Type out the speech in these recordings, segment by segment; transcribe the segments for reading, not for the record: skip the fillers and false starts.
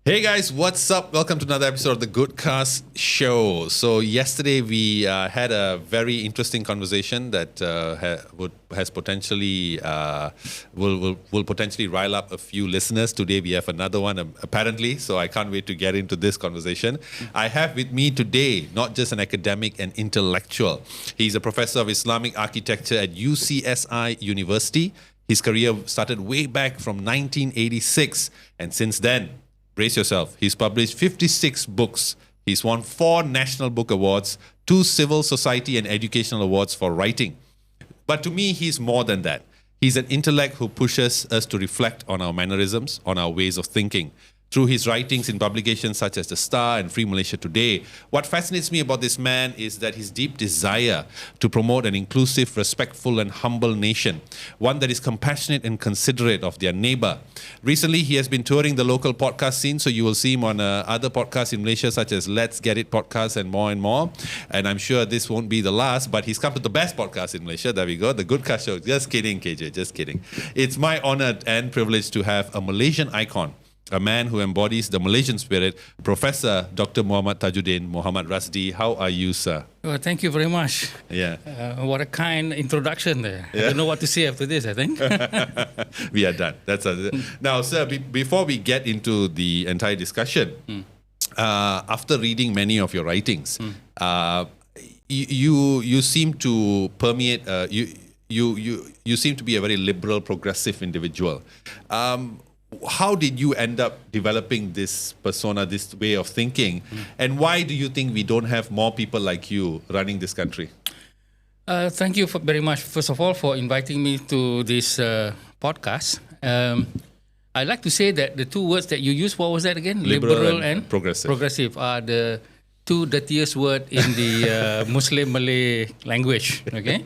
Hey guys, what's up? Welcome to another episode of the Goodcast Show. So yesterday we had a very interesting conversation that has potentially will potentially rile up a few listeners. Today we have another one apparently, so I can't wait to get into this conversation. I have with me today not just an academic and intellectual. He's a professor of Islamic Architecture at UCSI University. His career started way back from 1986, and since then, brace yourself, he's published 56 books. He's won 4 National Book Awards, 2 Civil Society and Educational Awards for writing. But to me, he's more than that. He's an intellect who pushes us to reflect on our mannerisms, on our ways of thinking. Through his writings in publications such as The Star and Free Malaysia Today, what fascinates me about this man is that his deep desire to promote an inclusive, respectful and humble nation, one that is compassionate and considerate of their neighbor. Recently, he has been touring the local podcast scene, so you will see him on other podcasts in Malaysia such as Let's Get It podcast and more. And I'm sure this won't be the last, but he's come to the best podcast in Malaysia. There we go, the Goodcast Show. Just kidding, KJ, just kidding. It's my honor and privilege to have a Malaysian icon, a man who embodies the Malaysian spirit, Professor Dr. Mohamad Tajuddin, Mohamad Rasdi. How are you, sir? Well, thank you very much. Yeah. What a kind introduction there. Yeah. I don't know what to say after this, I think. We are done. Now, sir, before we get into the entire discussion, after reading many of your writings, you seem to permeate. You seem to be a very liberal, progressive individual. How did you end up developing this persona, this way of thinking? And why do you think we don't have more people like you running this country? Thank you very much, first of all, for inviting me to this podcast. I'd like to say that the 2 words that you used, what was that again? Liberal and progressive. Progressive are the 2 dirtiest words in the Muslim Malay language. Okay.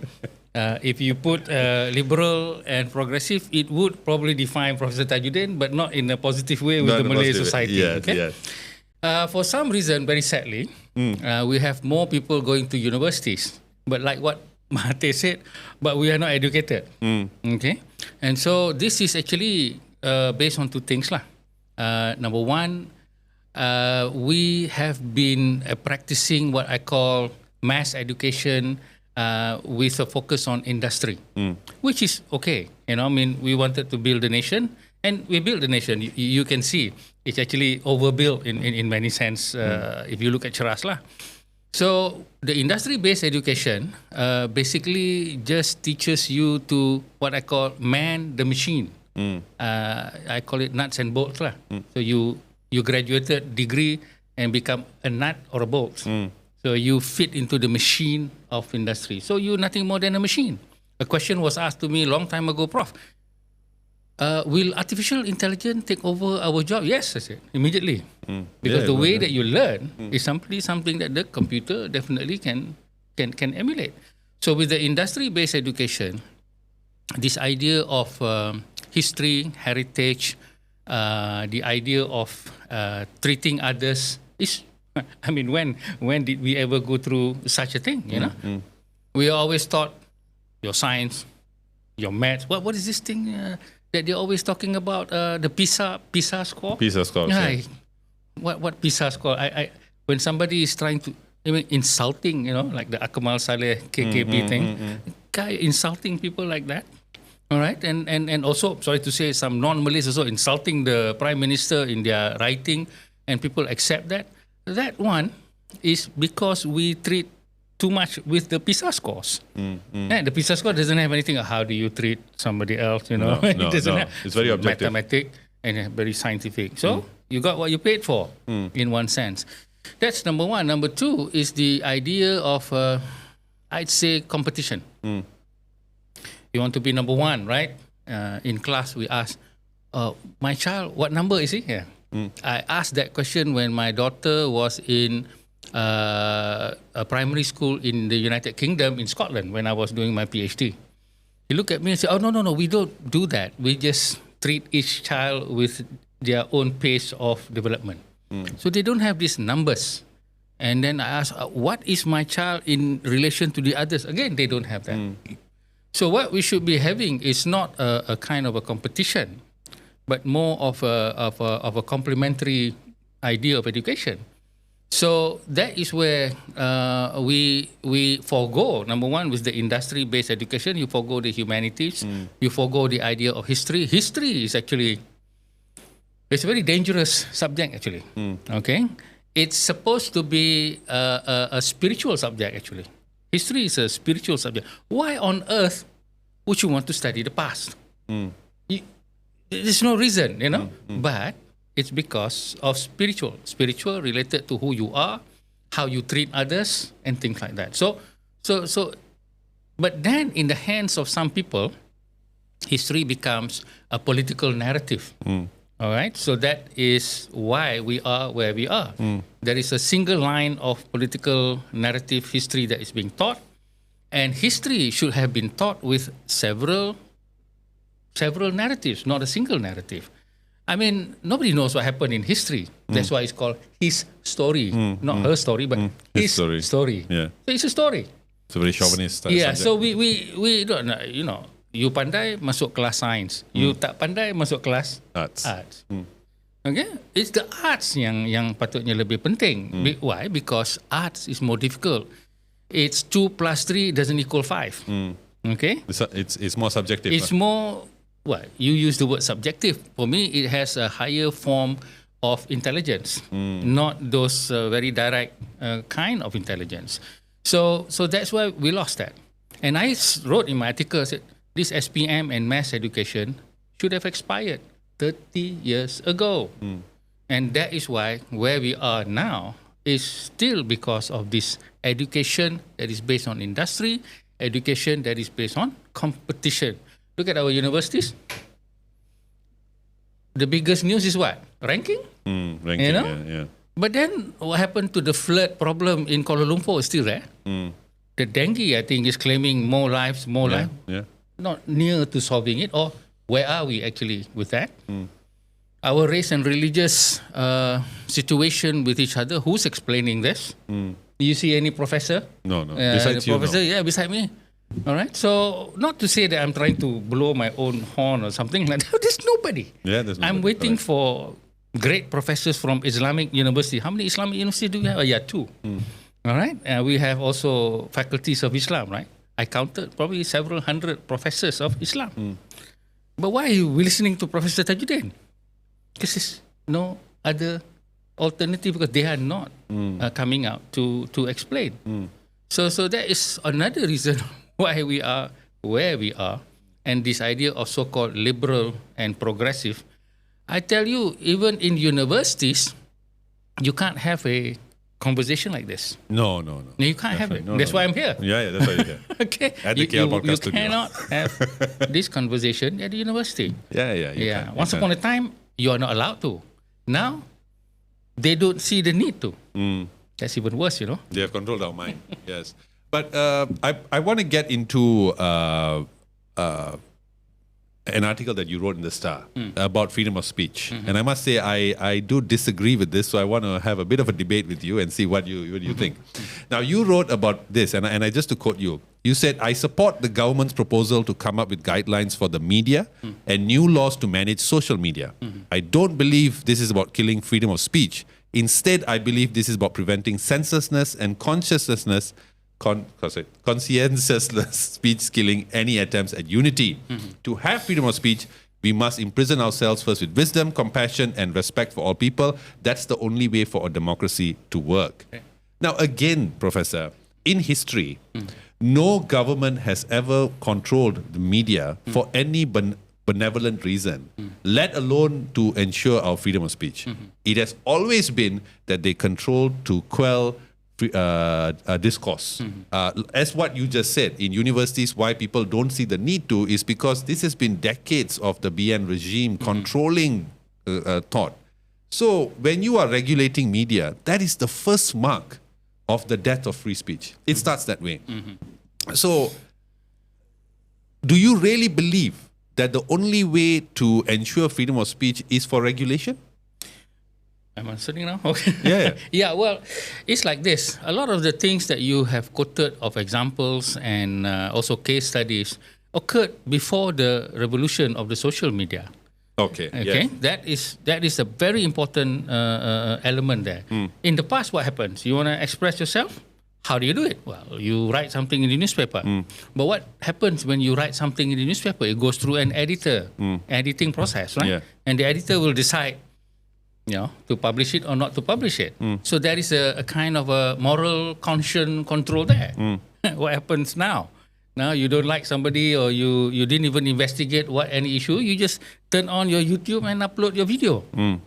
If you put liberal and progressive, it would probably define Professor Tajuddin, but not in a positive way with the Malay society. Yes, okay? yes. For some reason, very sadly, we have more people going to universities. But like what Mahathir said, but we are not educated. Okay, and so this is actually based on 2 things lah. Number one, we have been practicing what I call mass education. With a focus on industry, which is okay. I mean, we wanted to build a nation, and we built the nation. You can see it's actually overbuilt in many sense if you look at Cheras lah. So the industry-based education basically just teaches you to what I call man the machine. I call it nuts and bolts lah. So you graduated degree and become a nut or a bolt. So you fit into the machine of industry. So you're nothing more than a machine. A question was asked to me a long time ago, Prof. Will artificial intelligence take over our job? Yes, I said, immediately. Because the way that you learn is simply something that the computer definitely can emulate. So with the industry-based education, this idea of history, heritage, the idea of treating others is, I mean, when did we ever go through such a thing, you know? We always taught your science, your maths. What is this thing that they're always talking about? The PISA score? PISA score, yeah. What PISA score? When somebody is trying to, insulting, like the Akmal Saleh KKB thing, guy insulting people like that. All right, and also, sorry to say, some non-Malays also insulting the Prime Minister in their writing, and people accept that. That one is because we treat too much with the PISA scores. The PISA score doesn't have anything. How do you treat somebody else? No, it doesn't have. It's very objective, mathematic, and very scientific. So you got what you paid for, in one sense. That's number one. Number 2 is the idea of, I'd say, competition. You want to be number 1, right? In class, we ask, my child, what number is he? Yeah. I asked that question when my daughter was in a primary school in the United Kingdom in Scotland when I was doing my PhD. He looked at me and said, "Oh, no, we don't do that. We just treat each child with their own pace of development." So they don't have these numbers. And then I asked, what is my child in relation to the others? Again, they don't have that. So what we should be having is not a kind of a competition, but more of a complementary idea of education. So that is where we forego, number one, with the industry-based education, you forego the humanities, you forego the idea of history. History is actually, it's a very dangerous subject actually, okay? It's supposed to be a spiritual subject actually. History is a spiritual subject. Why on earth would you want to study the past? There's no reason, but it's because of spiritual related to who you are, how you treat others, and things like that. So, but then in the hands of some people, history becomes a political narrative. All right, so that is why we are where we are. There is a single line of political narrative history that is being taught, and history should have been taught with several narratives, not a single narrative. I mean, nobody knows what happened in history. That's why it's called his story, not her story, but his story. Yeah, so it's a story. It's a very chauvinist. Yeah, subject. so we don't know, you pandai masuk kelas sains, you tak pandai masuk kelas arts. Okay, it's the arts yang patutnya lebih penting. Why? Because arts is more difficult. It's 2 + 3 doesn't equal 5. Okay, it's more subjective. It's more. Well, you use the word subjective. For me, it has a higher form of intelligence, not those very direct kind of intelligence. So that's why we lost that. And I wrote in my article, said this SPM and mass education should have expired 30 years ago. And that is why where we are now is still because of this education that is based on industry, education that is based on competition. Look at our universities. The biggest news is what? Ranking? Ranking, yeah. But then what happened to the flood problem in Kuala Lumpur is still there. The dengue, I think, is claiming more lives. Yeah. Not near to solving it. Or where are we actually with that? Our race and religious situation with each other, who's explaining this? Do you see any professor? No. Besides the professor, you, no. Yeah, beside me. All right. So not to say that I'm trying to blow my own horn or something like that. There's nobody. Yeah, there's nobody. I'm waiting for great professors from Islamic University. How many Islamic universities do we have? 2. All right. We have also faculties of Islam, right? I counted probably several hundred professors of Islam. But why are we listening to Professor Tajuddin? Because there's no other alternative, because they are not coming out to explain. So that is another reason why we are where we are. And this idea of so-called liberal and progressive, I tell you, even in universities, you can't have a conversation like this. No. You can't have it. That's why I'm here. Yeah, that's why you're here. Okay. At the KL podcast you studio. cannot have this conversation at the university. Yeah. Once upon a time, you are not allowed to. Now, they don't see the need to. That's even worse, They have controlled our mind. Yes. But I want to get into an article that you wrote in the Star about freedom of speech. And I must say, I do disagree with this, so I want to have a bit of a debate with you and see what you think. Now, you wrote about this, and I just to quote you, you said, I support the government's proposal to come up with guidelines for the media and new laws to manage social media. I don't believe this is about killing freedom of speech. Instead, I believe this is about preventing senselessness and conscientiousness speech killing any attempts at unity. To have freedom of speech, we must imprison ourselves first with wisdom, compassion, and respect for all people. That's the only way for a democracy to work. Okay. Now, again, Professor, in history, no government has ever controlled the media for any benevolent reason, let alone to ensure our freedom of speech. It has always been that they control to quell discourse. As what you just said, in universities, why people don't see the need to is because this has been decades of the BN regime controlling thought. So when you are regulating media, that is the first mark of the death of free speech. It starts that way. So do you really believe that the only way to ensure freedom of speech is for regulation? I'm answering now? Okay. Yeah. Yeah, well, it's like this. A lot of the things that you have quoted of examples and also case studies occurred before the revolution of the social media. Okay. Okay, Yes. that is a very important element there. In the past, what happens? You want to express yourself? How do you do it? Well, you write something in the newspaper. But what happens when you write something in the newspaper? It goes through an editing process, right? Yeah. And the editor will decide, to publish it or not to publish it. So there is a kind of a moral conscience control there. What happens now? Now you don't like somebody, or you didn't even investigate what any issue. You just turn on your YouTube and upload your video. Yes.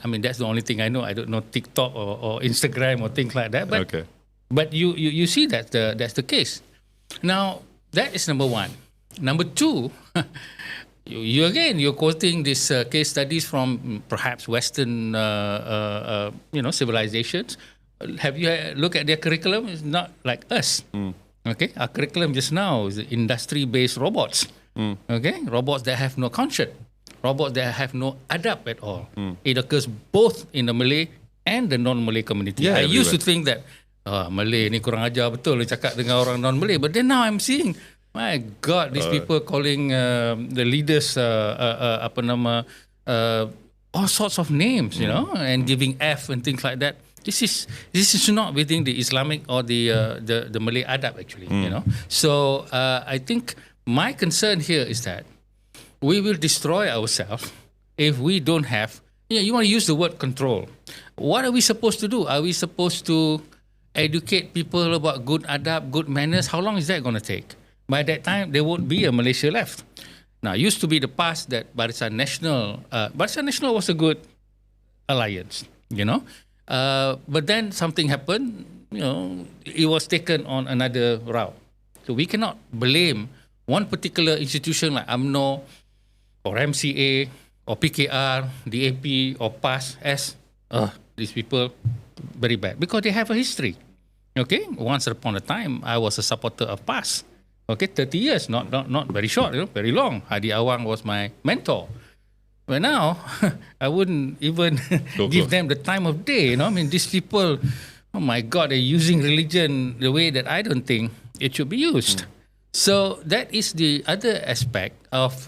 I mean, that's the only thing I know. I don't know TikTok or Instagram or things like that. But Okay. but you see that that's the case. Now that is number one. Number two, you're quoting these case studies from perhaps Western civilizations. Have you looked at their curriculum? It's not like us. Okay, our curriculum just now is industry-based robots. Okay, robots that have no conscience, robots that have no adab at all. It occurs both in the Malay and the non-Malay community. Yeah, I used to everywhere. think that Malay ni kurang ajar betul dia cakap dengan orang non-Malay, but then now I'm seeing, my God, these people calling the leaders all sorts of names, and giving F and things like that. This is not within the Islamic or the Malay adab actually, So I think my concern here is that we will destroy ourselves if we don't have. You want to use the word control. What are we supposed to do? Are we supposed to educate people about good adab, good manners? How long is that going to take? By that time, there won't be a Malaysia left. Now, used to be the past that Barisan Nasional was a good alliance, But then something happened, it was taken on another route. So we cannot blame one particular institution like UMNO or MCA or PKR, DAP or PAS as these people very bad because they have a history. Okay, once upon a time, I was a supporter of PAS. Okay, 30 years, not very short, very long. Hadi Awang was my mentor. But now, I wouldn't even give them the time of day. I mean, these people, oh my God, they're using religion the way that I don't think it should be used. So that is the other aspect of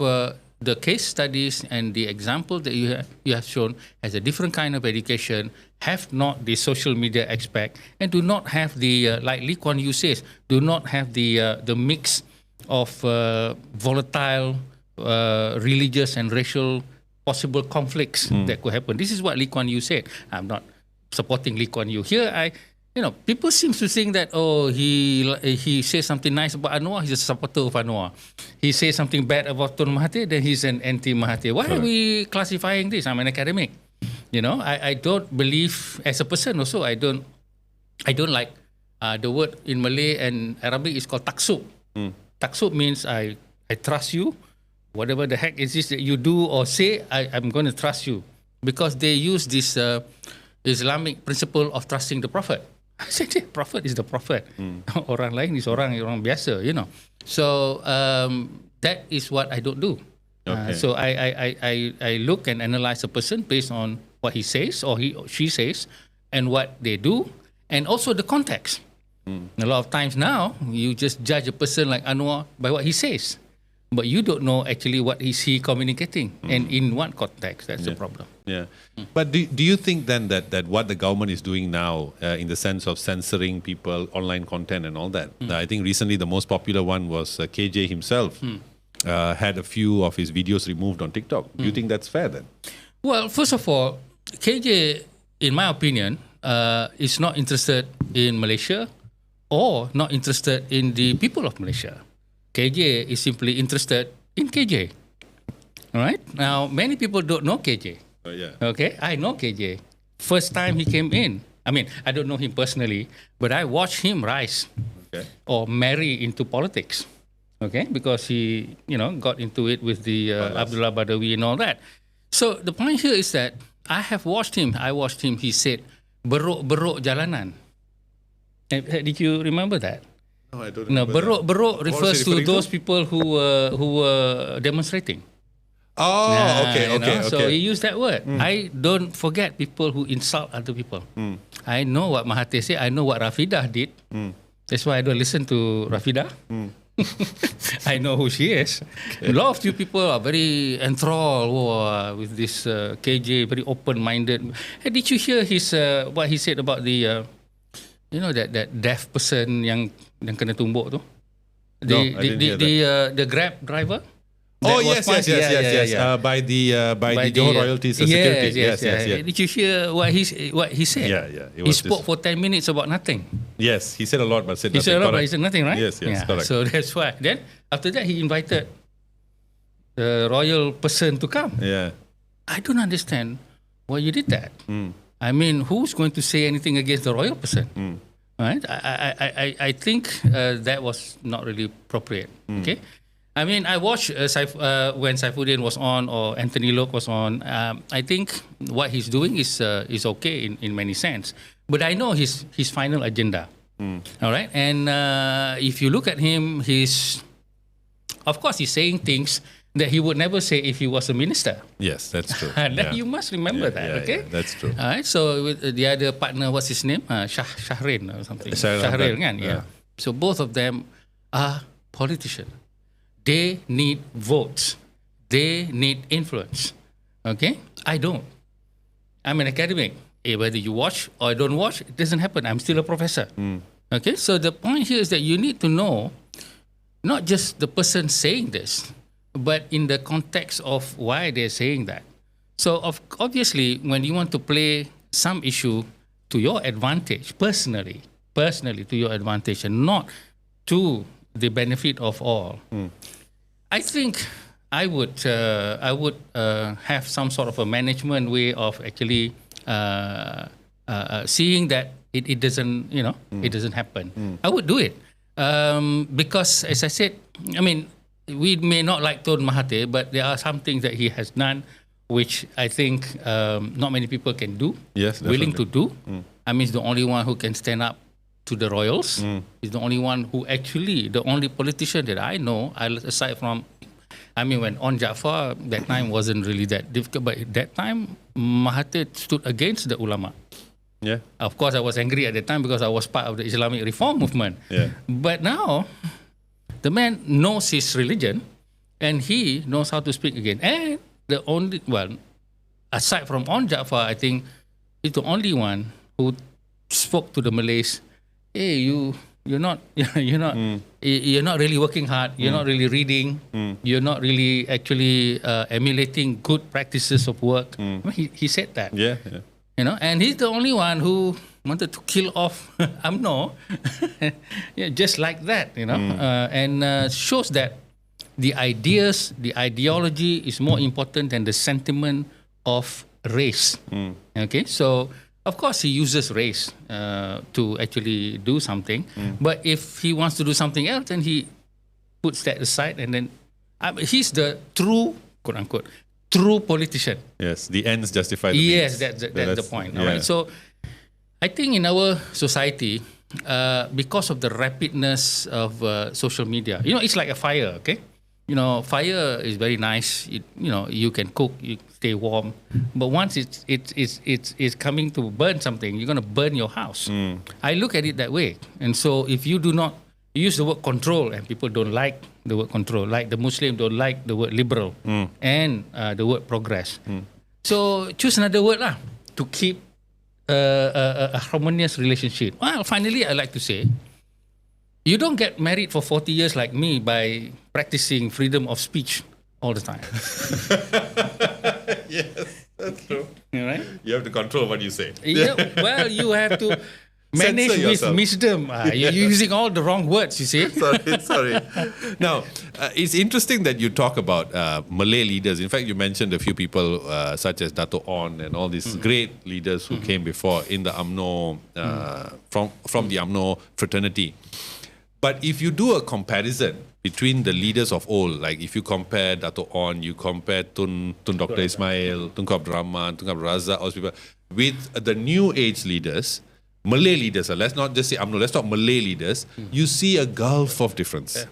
the case studies and the example that you have shown as a different kind of education, have not the social media aspect, and do not have the, like Lee Kuan Yew says, do not have the mix of volatile religious and racial possible conflicts that could happen. This is what Lee Kuan Yew said. I'm not supporting Lee Kuan Yew. Here, people seem to think that, he says something nice about Anwar, he's a supporter of Anwar. He says something bad about Tun Mahathir, then he's an anti-Mahathir. Why are we classifying this? I'm an academic. I don't believe, as a person also, I don't like the word in Malay and Arabic is called taksub. Taksub means I trust you. Whatever the heck is this that you do or say, I'm going to trust you. Because they use this Islamic principle of trusting the Prophet. I said, Prophet is the Prophet. Orang lain is orang biasa, So that is what I don't do. Okay. So I look and analyze a person based on what he says or he or she says and what they do and also the context. A lot of times now, you just judge a person like Anwar by what he says. But you don't know actually what is he communicating and in what context. That's the problem. Yeah. But do you think then that what the government is doing now in the sense of censoring people, online content and all that, I think recently the most popular one was KJ himself had a few of his videos removed on TikTok. Do you think that's fair then? Well, first of all, KJ, in my opinion, is not interested in Malaysia or not interested in the people of Malaysia. KJ is simply interested in KJ. All right? Now, many people don't know KJ. Okay? I know KJ. First time he came in. I mean, I don't know him personally, but I watched him rise or marry into politics. Okay? Because he, got into it with the Abdullah Badawi and all that. So the point here is that I have watched him. He said, beruk jalanan. Did you remember that? No, I don't No, remember beruk that. refers to those people who were demonstrating. Oh, okay. So he used that word. I don't forget people who insult other people. I know what Mahathir said. I know what Rafidah did. That's why I don't listen to Rafidah. I know who she is. A lot of you people are very enthralled with this KJ, very open-minded. Hey, did you hear his what he said about the that deaf person yang kena tumbuk tu? The Grab driver. Oh yes. By the Johor Royalties Security. Yes. Did you hear what he said? Yeah. He spoke for 10 minutes about nothing. Yes, he said a lot, but said he nothing. said a lot, but he said nothing, right? Yes, correct. So that's why. Then after that, he invited the royal person to come. Yeah. I don't understand why you did that. I mean, who's going to say anything against the royal person? Right? I think that was not really appropriate. Okay. I mean, I watched when Saifuddin was on or Anthony Lok was on. I think what he's doing is okay in many sense. But I know his final agenda. All right, and if you look at him, of course he's saying things that he would never say if he was a minister. Yes, that's true. You must remember that. Okay, that's true. All right. So with the other partner, what's his name? Shahrin or something. Shahrin, kan? Yeah. So both of them are politicians. They need votes. They need influence. Okay? I don't. I'm an academic. Whether you watch or don't watch, it doesn't happen. I'm still a professor. Okay? So the point here is that you need to know not just the person saying this, but in the context of why they're saying that. So obviously, when you want to play some issue to your advantage, personally to your advantage, and not to the benefit of all, I think I would have some sort of a management way of actually seeing that it doesn't it doesn't happen. I would do it because, as I said, I mean, we may not like Tun Mahathir, but there are some things that he has done which I think not many people can do. Yes, willing to do. I mean, he's the only one who can stand up to the royals. He's the only one who the only politician that I know, aside from, I mean, when on Jaafar, that time wasn't really that difficult, but at that time, Mahathir stood against the ulama. Yeah. Of course, I was angry at the time because I was part of the Islamic reform movement. Yeah. But now, the man knows his religion and he knows how to speak again. And the only one, aside from on Jaafar, I think, he's the only one who spoke to the Malays. Hey, you're not really working hard. You're not really reading. You're not really actually emulating good practices of work. I mean, he said that. Yeah. And he's the only one who wanted to kill off UMNO, just like that. And shows that the ideology is more important than the sentiment of race. Okay, so. Of course, he uses race to actually do something. But if he wants to do something else, then he puts that aside. And then he's the true, quote unquote, true politician. Yes, the ends justify the means. Yes, that's the point. Yeah. All right? So I think in our society, because of the rapidness of social media, it's like a fire, okay? Fire is very nice. You can cook, you stay warm. But once it's coming to burn something, you're going to burn your house. I look at it that way. And so if you do not use the word control, and people don't like the word control, like the Muslims don't like the word liberal and the word progress. So choose another word to keep a harmonious relationship. Well, finally, I like to say, you don't get married for 40 years like me by practicing freedom of speech all the time. Yes, that's true. All right? You have to control what you say. Yeah, well, you have to manage with wisdom. You're using all the wrong words, you see. Sorry. Now, it's interesting that you talk about Malay leaders. In fact, you mentioned a few people such as Dato' On and all these great leaders who came before in the UMNO, from the UMNO fraternity. But if you do a comparison between the leaders of old, like if you compare Dato' On, you compare Tun Dr. Ismail, Tunku Abdul Rahman, Tunku Abdul Razak, all these people, with the new age leaders, Malay leaders, let's not just say UMNO, let's talk Malay leaders, you see a gulf of difference.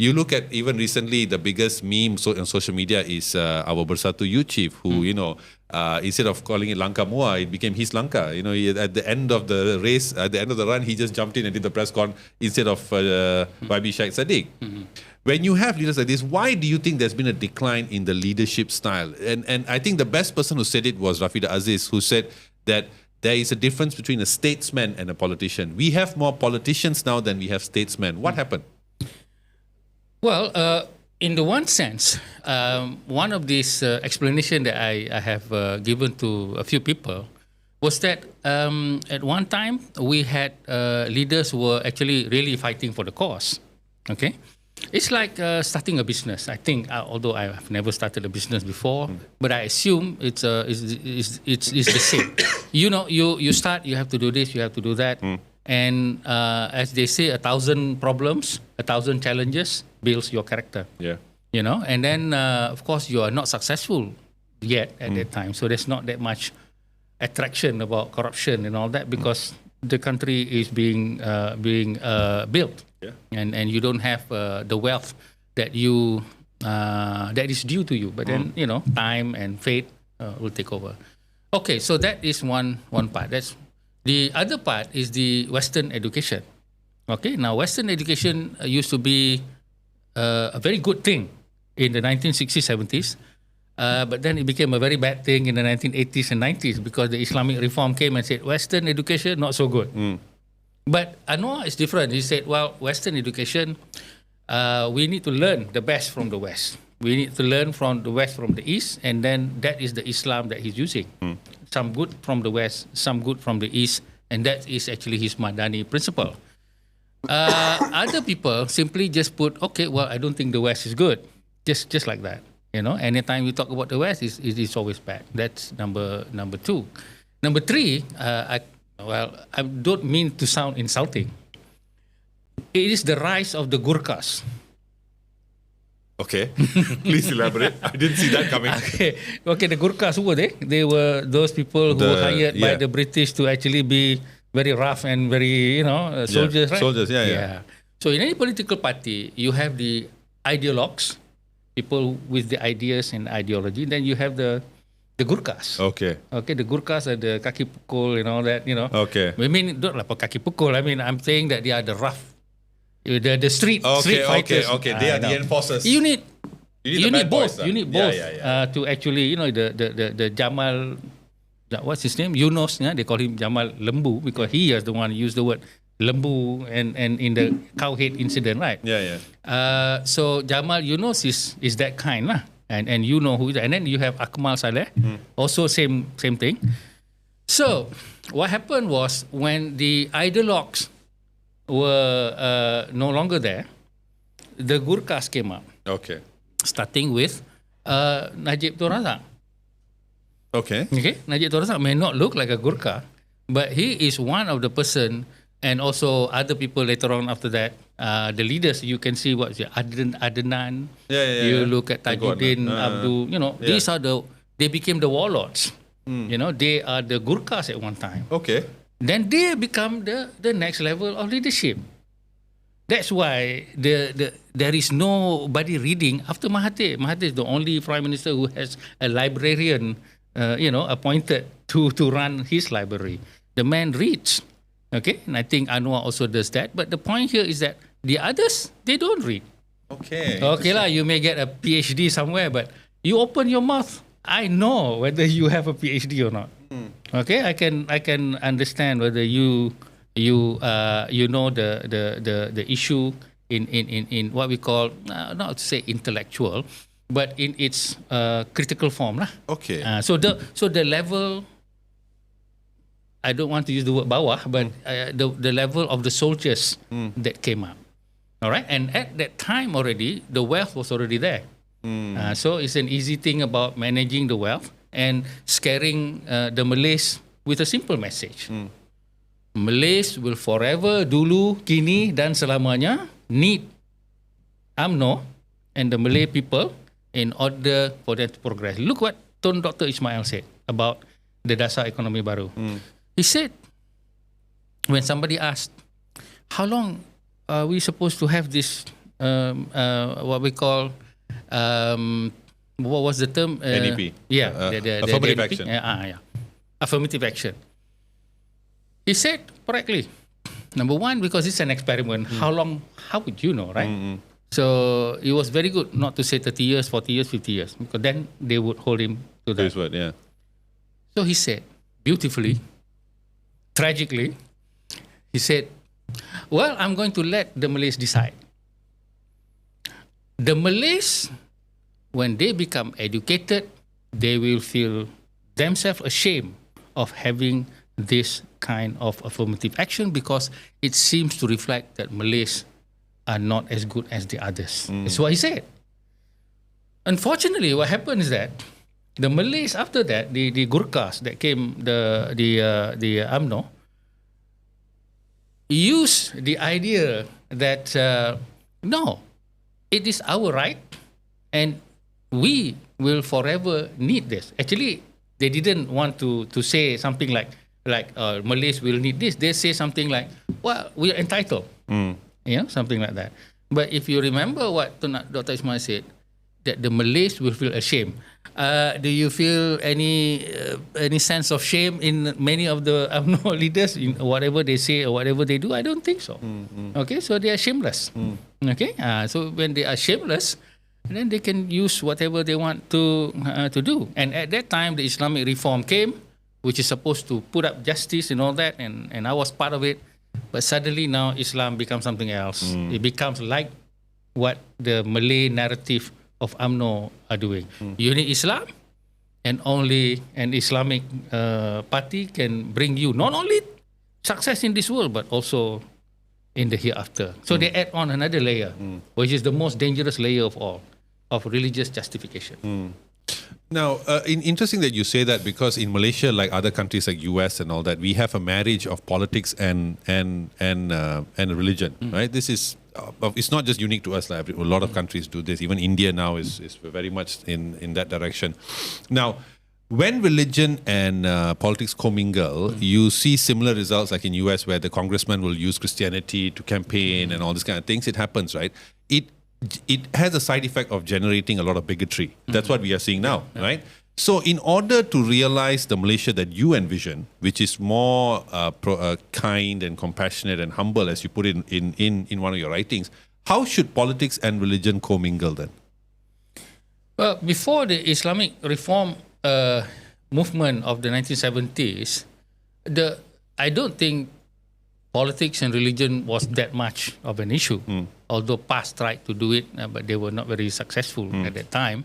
You look at even recently, the biggest meme on social media is our Bersatu youth chief, who instead of calling it Lanka Mua, it became his Lanka. At the end of the race, at the end of the run, he just jumped in and did the press con instead of YB Sheikh Sadiq. When you have leaders like this, why do you think there's been a decline in the leadership style? And I think the best person who said it was Rafida Aziz, who said that there is a difference between a statesman and a politician. We have more politicians now than we have statesmen. What happened? Well, in the one sense, one of these explanation that I have given to a few people was that at one time we had leaders who were actually really fighting for the cause. Okay, it's like starting a business. I think, although I have never started a business before, but I assume it's the same. You start, you have to do this, you have to do that. And as they say, 1,000 problems, 1,000 challenges builds your character. Yeah. And then of course you are not successful yet at that time, so there's not that much attraction about corruption and all that because the country is being built, and you don't have the wealth that that is due to you. But then time and fate will take over. Okay, so that is one part. That's the other part is the Western education. Okay, now Western education used to be a very good thing in the 1960s, 70s, but then it became a very bad thing in the 1980s and 90s because the Islamic reform came and said Western education not so good. But Anwar is different. He said, well, Western education, we need to learn the best from the West. We need to learn from the West, from the East, and then that is the Islam that he's using. Some good from the West, some good from the East, and that is actually his Madani principle. Other people simply just put, okay, well, I don't think the West is good, just like that. Anytime you talk about the West, it's always bad. That's number two. Number three, I don't mean to sound insulting. It is the rise of the Gurkhas. Okay, please elaborate. I didn't see that coming. Okay, the Gurkhas, who were they? They were those people who were hired by the British to actually be very rough and very, soldiers, right? Soldiers, yeah. So in any political party, you have the ideologues, people with the ideas and ideology. Then you have the Gurkhas. Okay, the Gurkhas are the kaki pukul and all that, Okay. I mean, don't like kaki pukul. I mean, I'm saying that they are the rough, the street fighters. Okay. They are the enforcers. You need both. Boys, you need both to actually, the Jamal, what's his name? Yunus. They call him Jamal Lembu because he is the one who used the word Lembu and in the cowhead incident, right? Yeah. So Jamal Yunus is that kind, lah. And you know who is that. And then you have Akmal Saleh, also same thing. So what happened was when the ideologues were no longer there, the Gurkhas came up. Okay. Starting with Najib Tun Razak. Okay. Najib Tun Razak may not look like a Gurkha, but he is one of the person, and also other people later on after that, the leaders, you can see what's Adnan. You look at Tajuddin, Abdul, these are they became the warlords. They are the Gurkhas at one time. Okay. Then they become the next level of leadership. That's why there is nobody reading after Mahathir. Mahathir is the only prime minister who has a librarian, appointed to run his library. The man reads. Okay, and I think Anwar also does that. But the point here is that the others, they don't read. Okay. Okay lah, you may get a PhD somewhere, but you open your mouth, I know whether you have a PhD or not. Okay, I can understand whether you know the issue in what we call not to say intellectual, but in its critical form lah. Okay. So the level, I don't want to use the word bawah, but the level of the soldiers that came up. All right, and at that time already, the wealth was already there. So it's an easy thing about managing the wealth and scaring the Malays with a simple message. Malays will forever, dulu, kini dan selamanya need UMNO and the Malay people in order for them to progress. Look what Dr. Ismail said about the dasar ekonomi baru. He said, when somebody asked, how long are we supposed to have this what we call what was the term? NEP. Yeah, affirmative NEP. action. Yeah, affirmative action. He said correctly. Number one, because it's an experiment. How would you know, right? So it was very good not to say 30 years, 40 years, 50 years, because then they would hold him to that. His word, yeah. So he said, beautifully, tragically, he said, well, I'm going to let the Malays decide. The Malays, when they become educated, they will feel themselves ashamed of having this kind of affirmative action because it seems to reflect that Malays are not as good as the others. That's what he said. Unfortunately, what happened is that the Malays after that, the Gurkhas that came, the UMNO, used the idea that no, it is our right and we will forever need this. Actually, they didn't want to say something like Malays will need this. They say something like, well, we are entitled. Something like that. But if you remember what Dr. Ismail said, that the Malays will feel ashamed. Do you feel any sense of shame in many of the UMNO leaders in whatever they say or whatever they do? I don't think so. Okay, so they are shameless. Okay, so when they are shameless, then they can use whatever they want to do. And at that time, the Islamic reform came, which is supposed to put up justice and all that, and I was part of it. But suddenly now Islam becomes something else. It becomes like what the Malay narrative of UMNO are doing. You need Islam, and only an Islamic party can bring you not only success in this world, but also in the hereafter. So they add on another layer, which is the most dangerous layer of all, of religious justification. Now, interesting that you say that, because in Malaysia, like other countries like US and all that, we have a marriage of politics and religion, right? This is it's not just unique to us. Like a lot of countries do this. Even India now is very much in that direction. Now, when religion and politics commingle, you see similar results like in US, where the congressman will use Christianity to campaign and all these kind of things. It happens, right? It has a side effect of generating a lot of bigotry. That's what we are seeing now, right? So in order to realize the Malaysia that you envision, which is more kind and compassionate and humble, as you put it in one of your writings, how should politics and religion commingle then? Well, before the Islamic reform movement of the 1970s, I don't think politics and religion was that much of an issue, although past tried to do it, but they were not very successful at that time.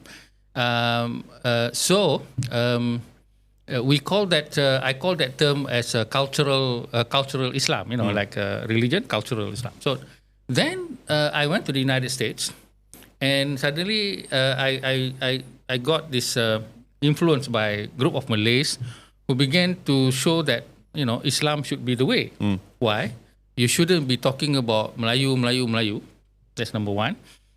We call that I call that term as a cultural Islam, like religion, cultural Islam. So then I went to the United States, and suddenly I got this influence by a group of Malays who began to show that Islam should be the way. Why? You shouldn't be talking about Melayu. That's number one.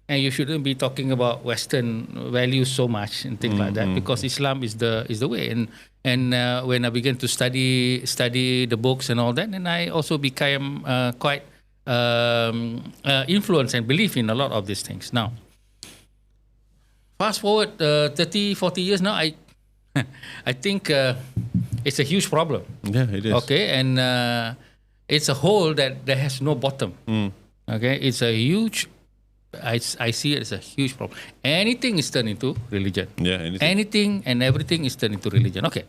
And you shouldn't be talking about Western values so much and things like that, because Islam is the way. And when I began to study the books and all that, and I also became quite influenced and believe in a lot of these things. Now, fast forward 30, 40 years now, I think it's a huge problem. Yeah, it is. Okay, and it's a hole that has no bottom. Okay, it's a huge. I see it as a huge problem. Anything is turned into religion. Yeah, anything and everything is turned into religion. Okay,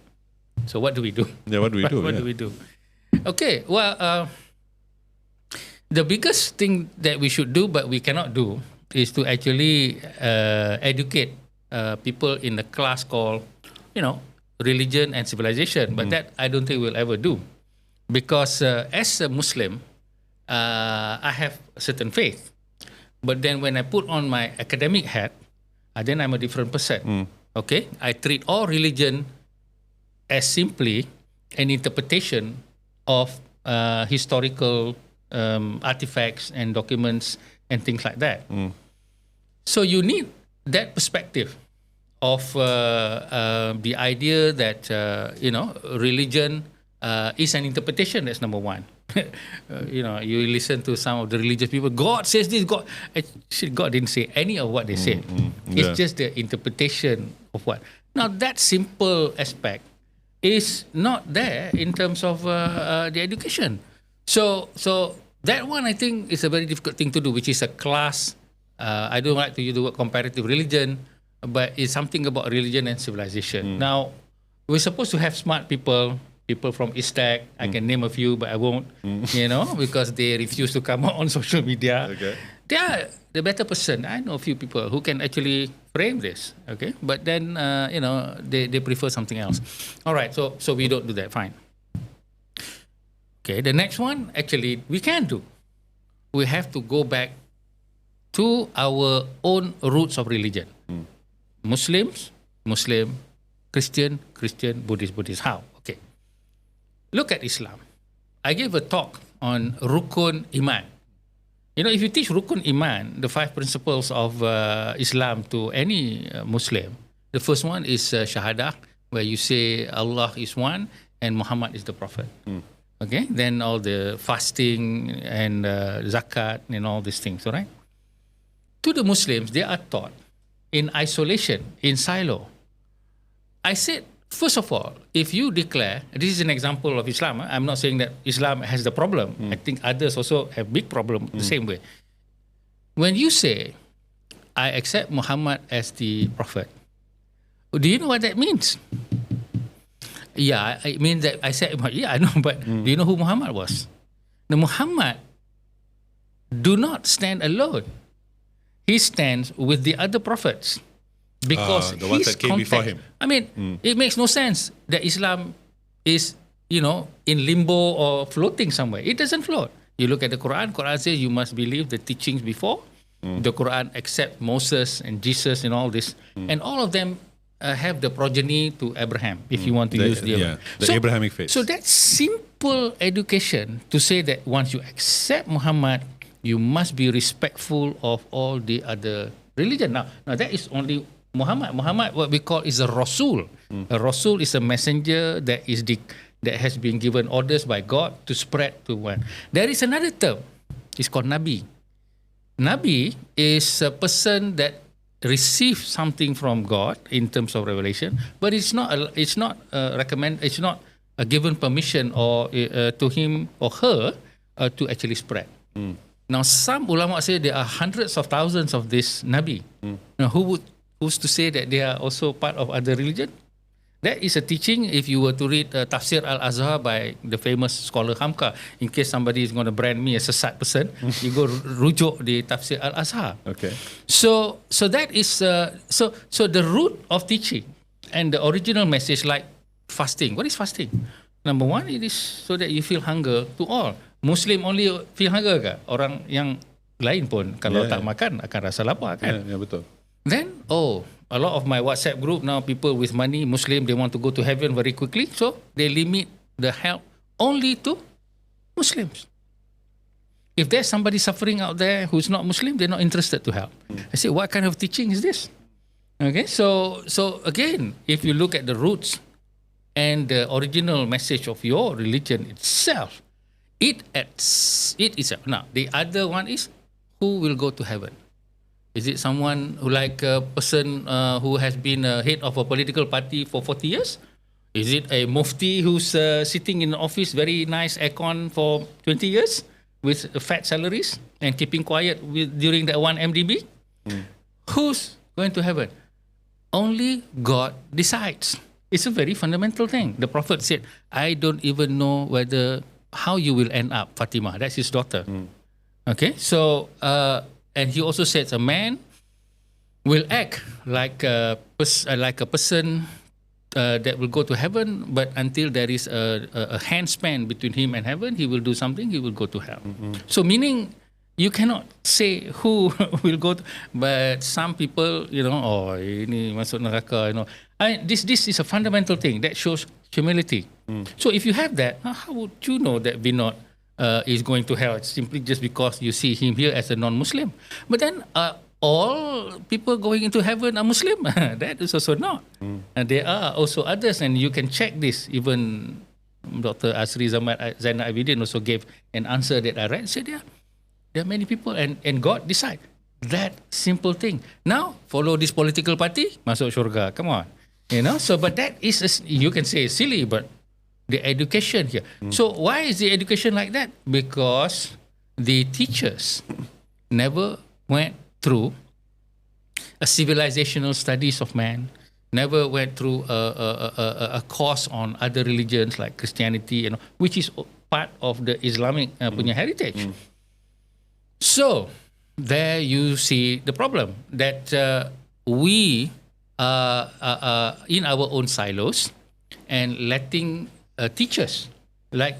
so what do we do? Yeah, what do we do? What do we do? Okay, well, the biggest thing that we should do, but we cannot do, is to actually educate people in the class called, religion and civilization. But that I don't think we'll ever do, because as a Muslim, I have a certain faith. But then when I put on my academic hat, then I'm a different person. Okay, I treat all religion as simply an interpretation of historical artifacts and documents and things like that. So you need that perspective of the idea that religion is an interpretation. That's number one. You listen to some of the religious people. God says this. God didn't say any of what they said. It's just the interpretation of what. Now that simple aspect is not there in terms of the education. So that one I think is a very difficult thing to do, which is a class. I don't like to use the word comparative religion, but it's something about religion and civilization. Now we're supposed to have smart people from ISTAC. I can name a few, but I won't, because they refuse to come out on social media. Okay. They are the better person. I know a few people who can actually frame this, okay? But then, they prefer something else. All right, so we don't do that, fine. Okay, the next one, actually, we can do. We have to go back to our own roots of religion. Muslims, Muslim, Christian, Buddhist. How? Okay. Look at Islam. I gave a talk on Rukun Iman. If you teach Rukun Iman, the 5 principles of Islam to any Muslim, the first one is Shahadah, where you say Allah is one and Muhammad is the Prophet. Okay? Then all the fasting and zakat and all these things, all right? To the Muslims, they are taught in isolation, in silo. I said, first of all, if you declare, this is an example of Islam. I'm not saying that Islam has the problem. I think others also have big problem the same way. When you say, I accept Muhammad as the Prophet, do you know what that means? Yeah, it means that I said, yeah, I know, but do you know who Muhammad was? The Muhammad do not stand alone. He stands with the other prophets. Because the ones that came before him. I mean, it makes no sense that Islam is, in limbo or floating somewhere. It doesn't float. You look at the Quran. Quran says you must believe the teachings before. The Quran accepts Moses and Jesus and all this. And all of them have the progeny to Abraham, if you want to use the Abrahamic faith. So that simple education to say that once you accept Muhammad, you must be respectful of all the other religion. Now that is only Muhammad. Muhammad, what we call, is a Rasul. A Rasul is a messenger that has been given orders by God to spread to one. There is another term. It's called Nabi. Nabi is a person that receives something from God in terms of revelation, but it's not a given permission or to him or her to actually spread. Now, some ulama say there are hundreds of thousands of this Nabi. Now, who's to say that they are also part of other religion? That is a teaching. If you were to read Tafsir Al-Azhar by the famous scholar Hamka, in case somebody is going to brand me as a sad person, you go rujuk the Tafsir Al-Azhar. Okay. So that is so the root of teaching and the original message, like fasting. What is fasting? Number one, it is so that you feel hunger to all. Muslim only feel hunger ke? Orang yang lain pun kalau tak makan akan rasa lapar kan? Ya, betul. Then, a lot of my WhatsApp group now, people with money, Muslim, they want to go to heaven very quickly. So they limit the help only to Muslims. If there's somebody suffering out there who's not Muslim, they're not interested to help. I say, what kind of teaching is this? Okay, so again, if you look at the roots and the original message of your religion itself, it is. Now, the other one is, who will go to heaven? Is it someone who, like a person who has been head of a political party for 40 years? Is it a mufti who's sitting in an office, very nice aircon for 20 years with fat salaries and keeping quiet during the 1 MDB? Who's going to heaven? Only God decides. It's a very fundamental thing. The Prophet said, I don't even know how you will end up, Fatima. That's his daughter. Okay, so... and he also says a man will act like a person that will go to heaven, but until there is a handspan between him and heaven, he will do something, he will go to hell. So meaning, you cannot say who will go to, but some people, ini masuk neraka, this is a fundamental thing that shows humility. So if you have that, how would you know that Vinod is going to hell? It's simply just because you see him here as a non-Muslim. But then all people going into heaven are Muslim. That is also not. And there are also others, and you can check this even Dr. Asri Zainal Abidin also gave an answer that I read. Said, there are many people and God decide that simple thing. Now follow this political party, masuk syurga. Come on, So, but that is you can say silly, but the education here. So why is the education like that? Because the teachers never went through a civilizational studies of man, never went through a course on other religions like Christianity, which is part of the Islamic punya heritage. So there you see the problem that we are in our own silos and letting teachers, like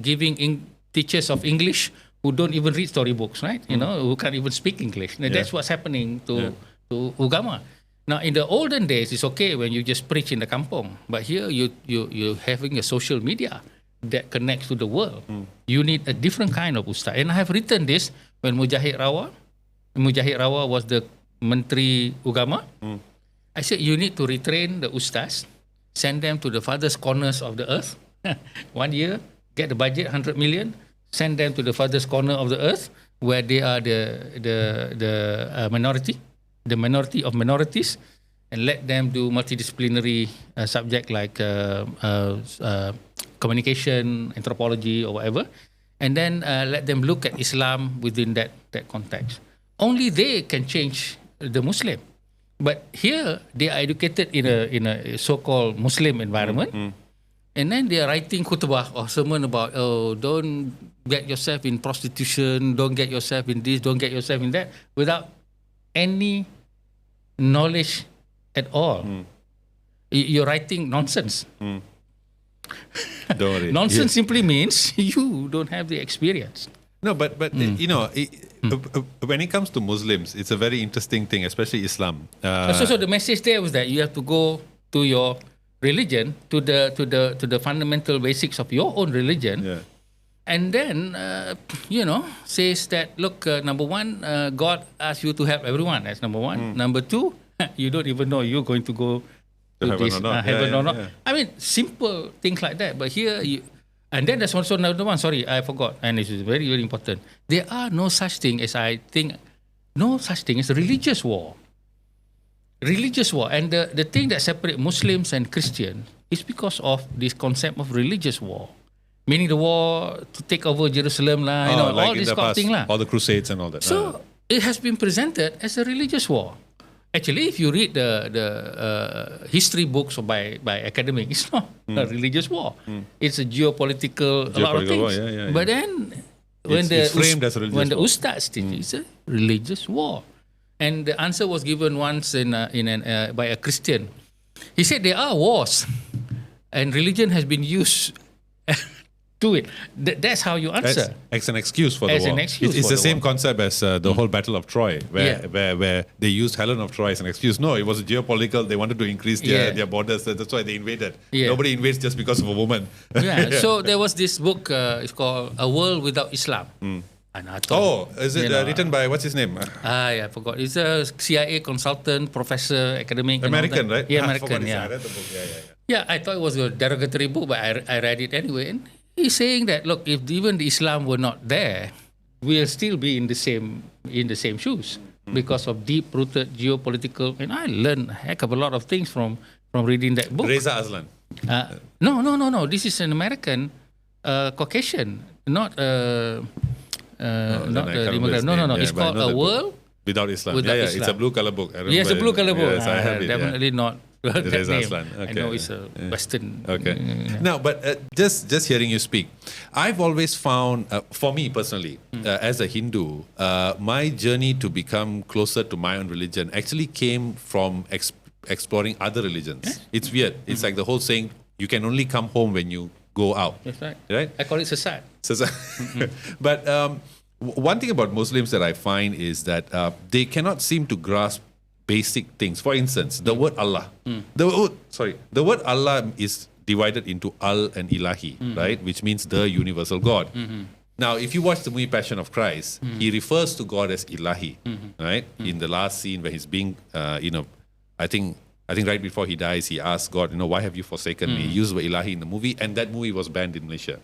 giving teachers of English who don't even read storybooks, right? Who can't even speak English. Now, that's what's happening to Ugama. Now, in the olden days, it's okay when you just preach in the kampong, but here you're having a social media that connects to the world. You need a different kind of ustaz. And I have written this when Mujahid Rawa was the Menteri Ugama. I said, you need to retrain the ustaz, send them to the farthest corners of the earth. 1 year, get the budget, 100 million, send them to the farthest corner of the earth where they are the minority of minorities, and let them do multidisciplinary subject like communication, anthropology or whatever, and then let them look at Islam within that context. Only they can change the Muslim. But here they are educated in a so-called Muslim environment, and then they are writing khutbah or sermon about, don't get yourself in prostitution, don't get yourself in this, don't get yourself in that, without any knowledge at all. You're writing nonsense. Don't worry. Nonsense simply means you don't have the experience. No, but when it comes to Muslims, it's a very interesting thing, especially Islam. So the message there was that you have to go to your religion, to the fundamental basics of your own religion, and then says that, look, number one, God asked you to help everyone. That's number one. Number two, you don't even know you're going to go to heaven or not. I mean, simple things like that. But here and then there's also another one. Sorry, I forgot. And this is very, very important. There are no such thing as a religious war. Religious war. And the thing that separates Muslims and Christians is because of this concept of religious war. Meaning the war to take over Jerusalem, like all this kind of thing. All the crusades and all that. So it has been presented as a religious war. Actually, if you read the history books by academics, it's not a religious war. It's a geopolitical a lot of things. War, But then it's framed as a religious when the war. ustaz teach, it's a religious war. And the answer was given once by a Christian. He said there are wars, and religion has been used to it. That's how you answer. It's an excuse for the war. It's the same concept as the whole Battle of Troy, where they used Helen of Troy as an excuse. No, it was geopolitical. They wanted to increase their borders. That's why they invaded. Nobody invades just because of a woman. So there was this book. It's called A World Without Islam. And I thought, is it written by, what's his name? I forgot. It's a CIA consultant, professor, academic. American, right? Yeah, American. I read the book. I thought it was a derogatory book, but I read it anyway. And he's saying that, look, if even the Islam were not there, we'll still be in the same shoes because of deep-rooted geopolitical. And I learned a heck of a lot of things from reading that book. Reza Aslan. No. This is an American Caucasian, not the immigrant. No. It's called A World Without Islam. Islam. It's a blue color book. Yes, a blue color book. Yes, I have it. Definitely not. That Reza name. Aslan. Okay. I know it's a Western. Okay. Now, but just hearing you speak, I've always found, for me personally, as a Hindu, my journey to become closer to my own religion actually came from exploring other religions. Yes. It's weird. It's like the whole saying, you can only come home when you go out. That's right. Right? I call it sesat. But one thing about Muslims that I find is that they cannot seem to grasp basic things. For instance, the word Allah. The word Allah is divided into Al and Ilahi, right? Which means the universal God. Now, if you watch the movie Passion of Christ, he refers to God as Ilahi, right? In the last scene where he's being, I think I think right before he dies, he asked God, why have you forsaken me? He used the ilahi in the movie, and that movie was banned in Malaysia.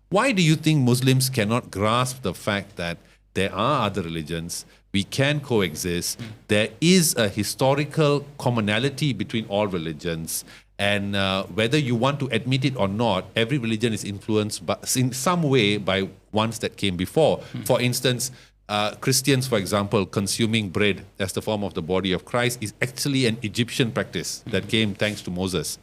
Why do you think Muslims cannot grasp the fact that there are other religions, we can coexist, there is a historical commonality between all religions, and whether you want to admit it or not, every religion is influenced in some way by ones that came before. For instance, Christians, for example, consuming bread as the form of the body of Christ is actually an Egyptian practice that came thanks to Moses.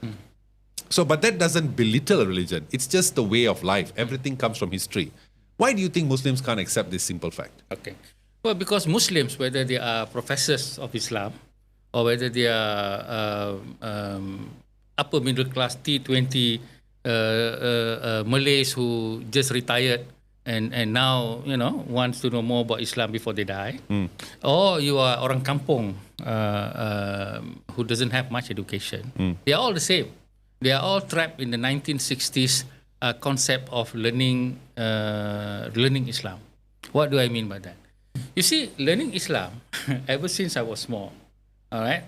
So, but that doesn't belittle a religion. It's just the way of life. Everything comes from history. Why do you think Muslims can't accept this simple fact? Okay. Well, because Muslims, whether they are professors of Islam or whether they are upper middle class T20 Malays who just retired and now wants to know more about Islam before they die, or you are orang kampung who doesn't have much education, they are all the same. They are all trapped in the 1960s concept of learning Islam. What do I mean by that? You see, learning Islam, ever since I was small, all right,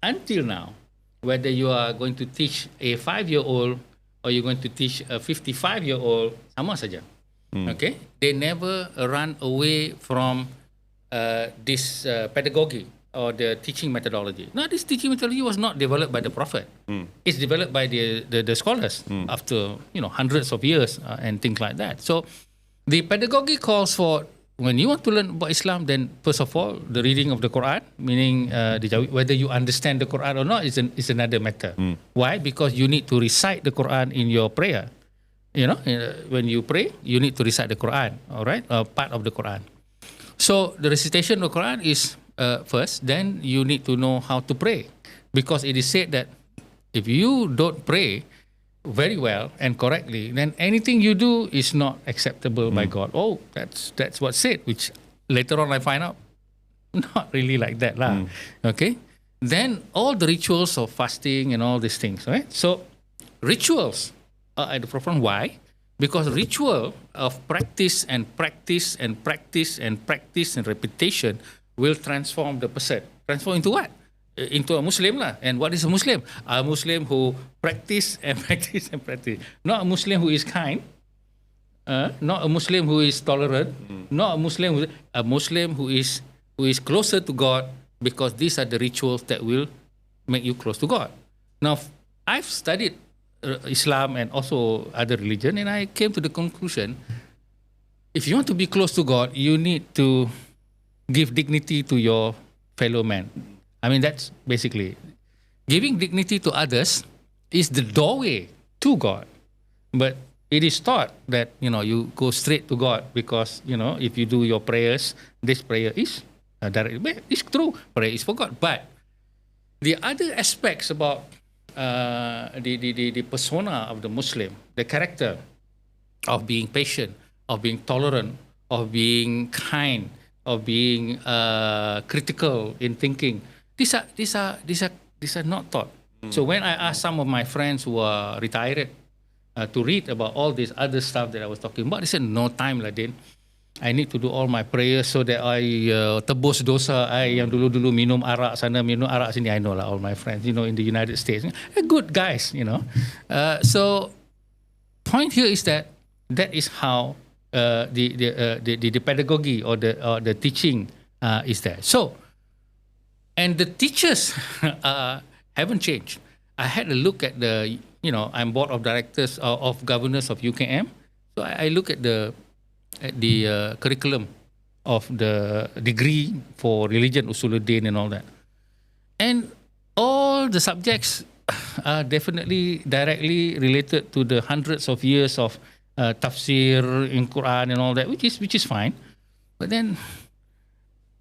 until now, whether you are going to teach a 5-year-old or you're going to teach a 55-year-old, sama saja. Okay, they never run away from this pedagogy or the teaching methodology. Now, this teaching methodology was not developed by the Prophet. It's developed by the scholars after hundreds of years and things like that. So, the pedagogy calls for, when you want to learn about Islam, then first of all, the reading of the Quran, meaning whether you understand the Quran or not is another matter. Why? Because you need to recite the Quran in your prayer. When you pray, you need to recite the Quran, all right, part of the Quran. So the recitation of the Quran is first, then you need to know how to pray. Because it is said that if you don't pray very well and correctly, then anything you do is not acceptable by God. Oh, that's what's said, which later on I find out, not really like that lah. Okay? Then all the rituals of fasting and all these things, right? So rituals are at the forefront. Why? Because ritual of practice and practice and practice and practice and repetition will transform the person. Transform into what? Into a Muslim lah. And what is a Muslim? A Muslim who practice and practice and practice. Not a Muslim who is kind. Not a Muslim who is tolerant. Not a Muslim who is closer to God, because these are the rituals that will make you close to God. Now, I've studied Islam and also other religion, and I came to the conclusion, if you want to be close to God, you need to give dignity to your fellow man. I mean, that's basically giving dignity to others is the doorway to God. But it is taught that you go straight to God because if you do your prayers, this prayer is direct. It's true, prayer is for God. But the other aspects about the persona of the Muslim, the character of being patient, of being tolerant, of being kind, of being critical in thinking. These are not taught. So when I ask some of my friends who are retired to read about all this other stuff that I was talking about, they said, no time lah, Din. I need to do all my prayers so that I tebus dosa I yang dulu-dulu minum arak sana, minum arak sini. I know lah, all my friends, in the United States. Good guys, So point here is that is how the pedagogy or the teaching is there. So, and the teachers haven't changed. I had a look at I'm board of directors of governors of UKM. So I look at the curriculum of the degree for religion, Usuluddin and all that. And all the subjects are definitely directly related to the hundreds of years of tafsir in Quran and all that, which is fine. But then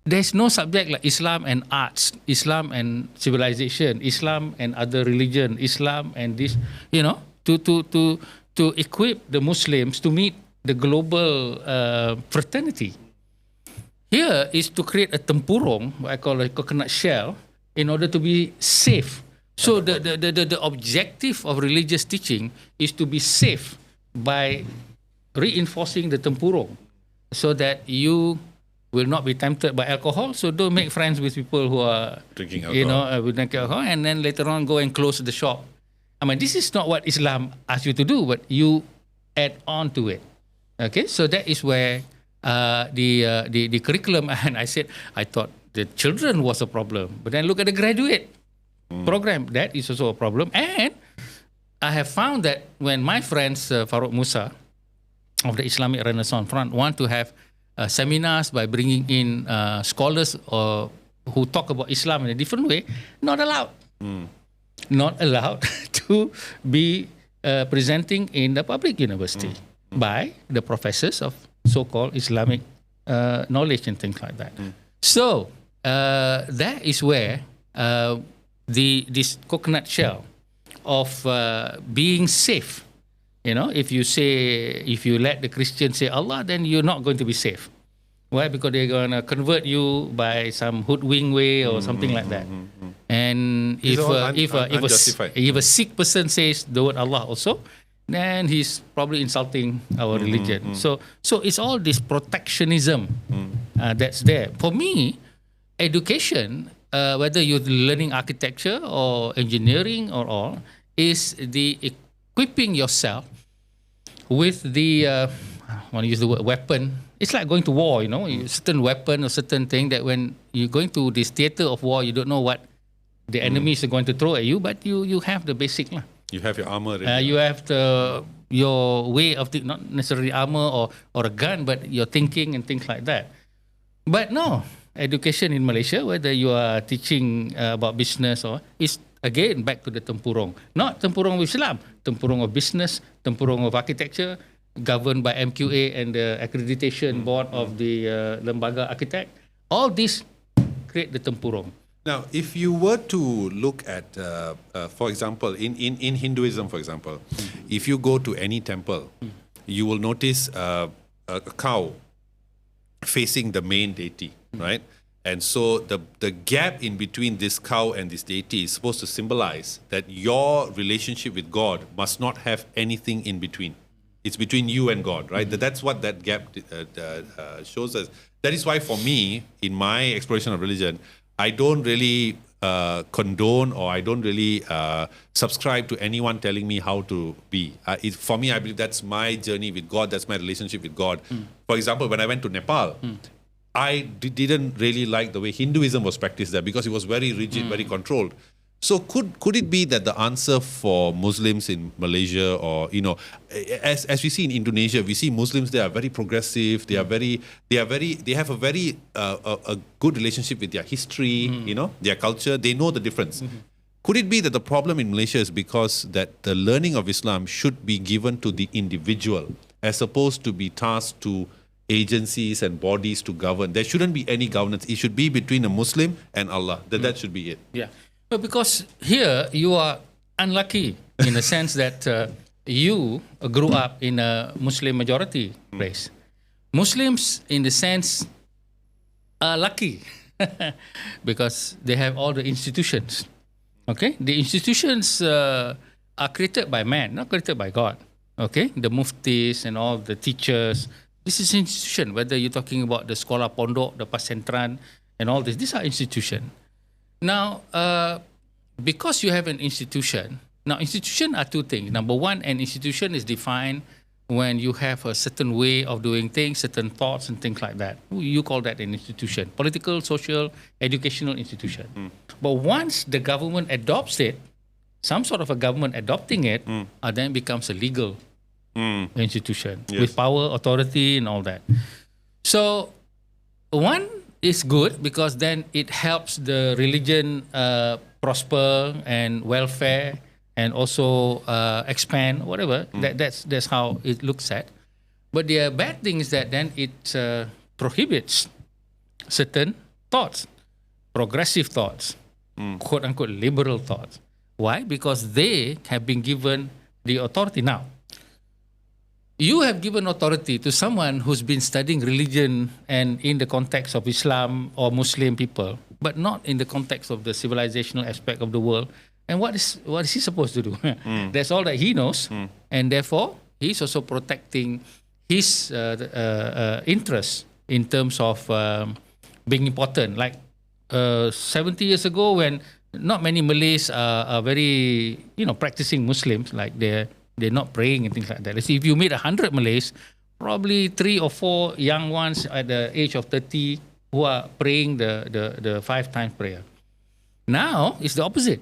there's no subject like Islam and arts, Islam and civilization, Islam and other religion, Islam and this, to equip the Muslims to meet the global fraternity. Here is to create a tempurung, what I call a coconut shell, in order to be safe. So the objective of religious teaching is to be safe by reinforcing the tempurung, so that you will not be tempted by alcohol. So don't make friends with people who are Drinking alcohol. with alcohol, and then later on go and close the shop. I mean, this is not what Islam asks you to do, but you add on to it. Okay, so that is where the curriculum, and I thought the children was a problem, but then look at the graduate program, that is also a problem. And I have found that when my friends Farouk Musa of the Islamic Renaissance Front want to have seminars by bringing in scholars who talk about Islam in a different way, not allowed. Not allowed to be presenting in the public university by the professors of so-called Islamic knowledge and things like that. So that is where this coconut shell of being safe. If you let the Christians say Allah, then you're not going to be safe. Why? Because they're going to convert you by some hoodwink way or something like that. And if a Sikh person says the word Allah also, then he's probably insulting our religion. So it's all this protectionism that's there. For me, education, whether you're learning architecture or engineering or all, is the equipping yourself with the, I want to use the word weapon. It's like going to war, certain weapon or certain thing that when you're going to this theater of war, you don't know what the enemies are going to throw at you, but you have the basic lah. You have your armor ready. You have your way of not necessarily armor or a gun, but your thinking and things like that. But no, education in Malaysia, whether you are teaching about business or, is again back to the tempurung. Not tempurung of Islam, tempurung of business, tempurung of architecture, governed by MQA and the accreditation board of the Lembaga Architect. All this create the tempurung. Now, if you were to look at, for example, in Hinduism, for example, if you go to any temple, you will notice a cow facing the main deity, right? And so the gap in between this cow and this deity is supposed to symbolize that your relationship with God must not have anything in between. It's between you and God, right? That's what that gap shows us. That is why for me, in my exploration of religion, I don't really condone or I don't really subscribe to anyone telling me how to be. For me, I believe that's my journey with God. That's my relationship with God. For example, when I went to Nepal, I didn't really like the way Hinduism was practiced there because it was very rigid, very controlled. So could it be that the answer for Muslims in Malaysia, or as we see in Indonesia, we see Muslims, they are very progressive. They have a very a good relationship with their history, their culture. They know the difference. Could it be that the problem in Malaysia is because that the learning of Islam should be given to the individual as opposed to be tasked to agencies and bodies to govern? There shouldn't be any governance. It should be between a Muslim and Allah. That should be it. Yeah. Well, because here you are unlucky in the sense that you grew up in a Muslim majority place. Muslims, in the sense, are lucky because they have all the institutions. Okay, the institutions are created by man, not created by God. Okay, the muftis and all the teachers. This is institution. Whether you're talking about the sekolah pondok, the pasantren, and all this, these are institutions. Now, because you have an institution, now institution are two things. Number one, an institution is defined when you have a certain way of doing things, certain thoughts and things like that. You call that an institution. Political, social, educational institution. But once the government adopts it, some sort of a government adopting it, then becomes a legal institution with power, authority and all that. So one is good because then it helps the religion prosper and welfare and also expand, whatever. That's how it looks at. But the bad thing is that then it prohibits certain thoughts, progressive thoughts, quote unquote liberal thoughts. Why? Because they have been given the authority. Now, you have given authority to someone who's been studying religion and in the context of Islam or Muslim people, but not in the context of the civilizational aspect of the world. And what is he supposed to do? That's all that he knows. And therefore, he's also protecting his interests in terms of being important. Like 70 years ago, when not many Malays are very, practicing Muslims, like they're not praying and things like that. Let's see, if you meet 100 Malays, probably 3 or 4 young ones at the age of 30 who are praying the 5 times prayer. Now it's the opposite.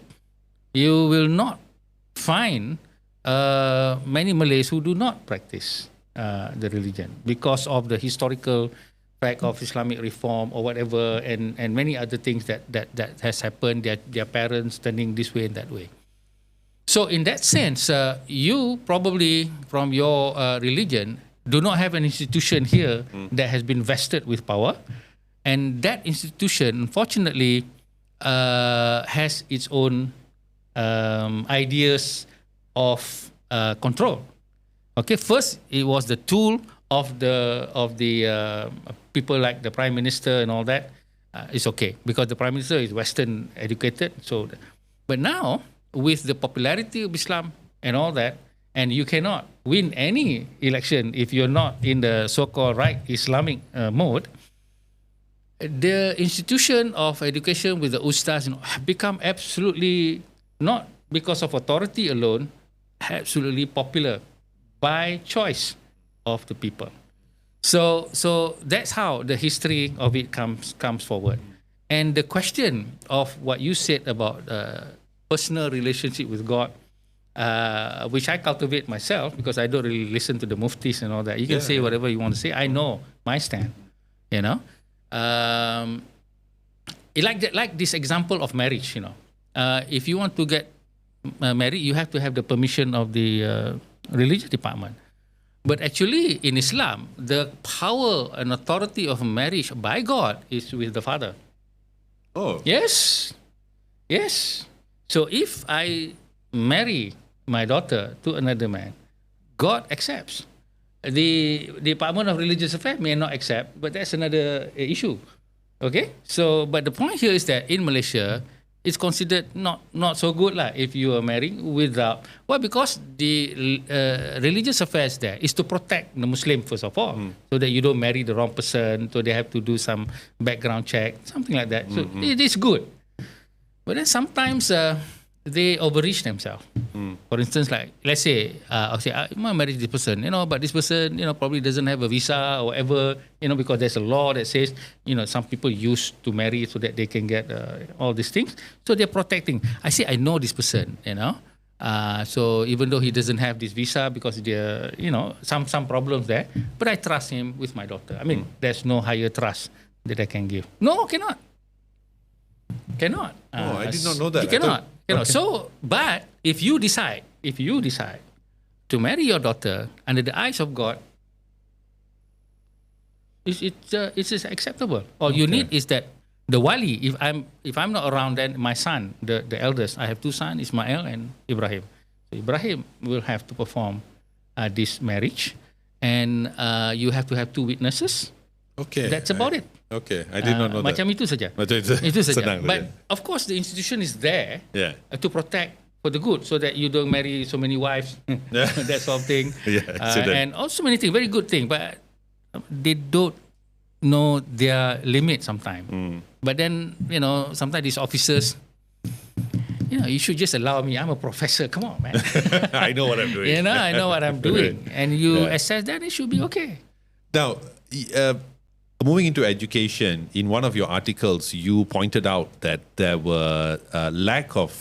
You will not find many Malays who do not practice the religion because of the historical fact of Islamic reform or whatever, and many other things that has happened. Their parents turning this way and that way. So in that sense, you probably from your religion do not have an institution here that has been vested with power, and that institution, unfortunately, has its own ideas of control. Okay, first it was the tool of the people like the Prime Minister and all that. It's okay because the Prime Minister is Western educated. So, but now with the popularity of Islam and all that, and you cannot win any election if you're not in the so-called right Islamic mode. The institution of education with the ustaz have become absolutely, not because of authority alone, absolutely popular by choice of the people. So that's how the history of it comes forward. And the question of what you said about personal relationship with God, which I cultivate myself because I don't really listen to the muftis and all that. You can say whatever you want to say. I know my stand, like this example of marriage, if you want to get married, you have to have the permission of the religious department. But actually, in Islam, the power and authority of marriage by God is with the father. Oh. Yes. So if I marry my daughter to another man, God accepts. The Department of Religious Affairs may not accept, but that's another issue. Okay? So, but the point here is that in Malaysia, it's considered not so good if you are marrying without. Well, because the religious affairs there is to protect the Muslim first of all, so that you don't marry the wrong person, so they have to do some background check, something like that. So it is good. But then sometimes they overreach themselves. For instance, like let's say, I'll say, I want to marry this person, but this person, probably doesn't have a visa or whatever, because there's a law that says, some people used to marry so that they can get all these things. So they're protecting. I say, I know this person, so even though he doesn't have this visa because there, some problems there, but I trust him with my daughter. I mean, there's no higher trust that I can give. No, cannot. I did not know that. You cannot. Okay. So, but if you decide to marry your daughter under the eyes of God, it's acceptable. All you need is that the wali. If I'm not around, then my son, the eldest, I have 2 sons, Ismail and Ibrahim. So Ibrahim will have to perform this marriage, and you have to have 2 witnesses. Okay, that's about it. Okay, I did not know that. Macam itu saja. Itu saja. But of course, the institution is there to protect for the good, so that you don't marry so many wives, that sort of thing. And also many things, very good thing. But they don't know their limit sometimes. But then, sometimes these officers, you should just allow me. I'm a professor. Come on, man. I know what I'm doing. I know what I'm doing. And you assess that, it should be okay. Now, moving into education, in one of your articles, you pointed out that there were lack of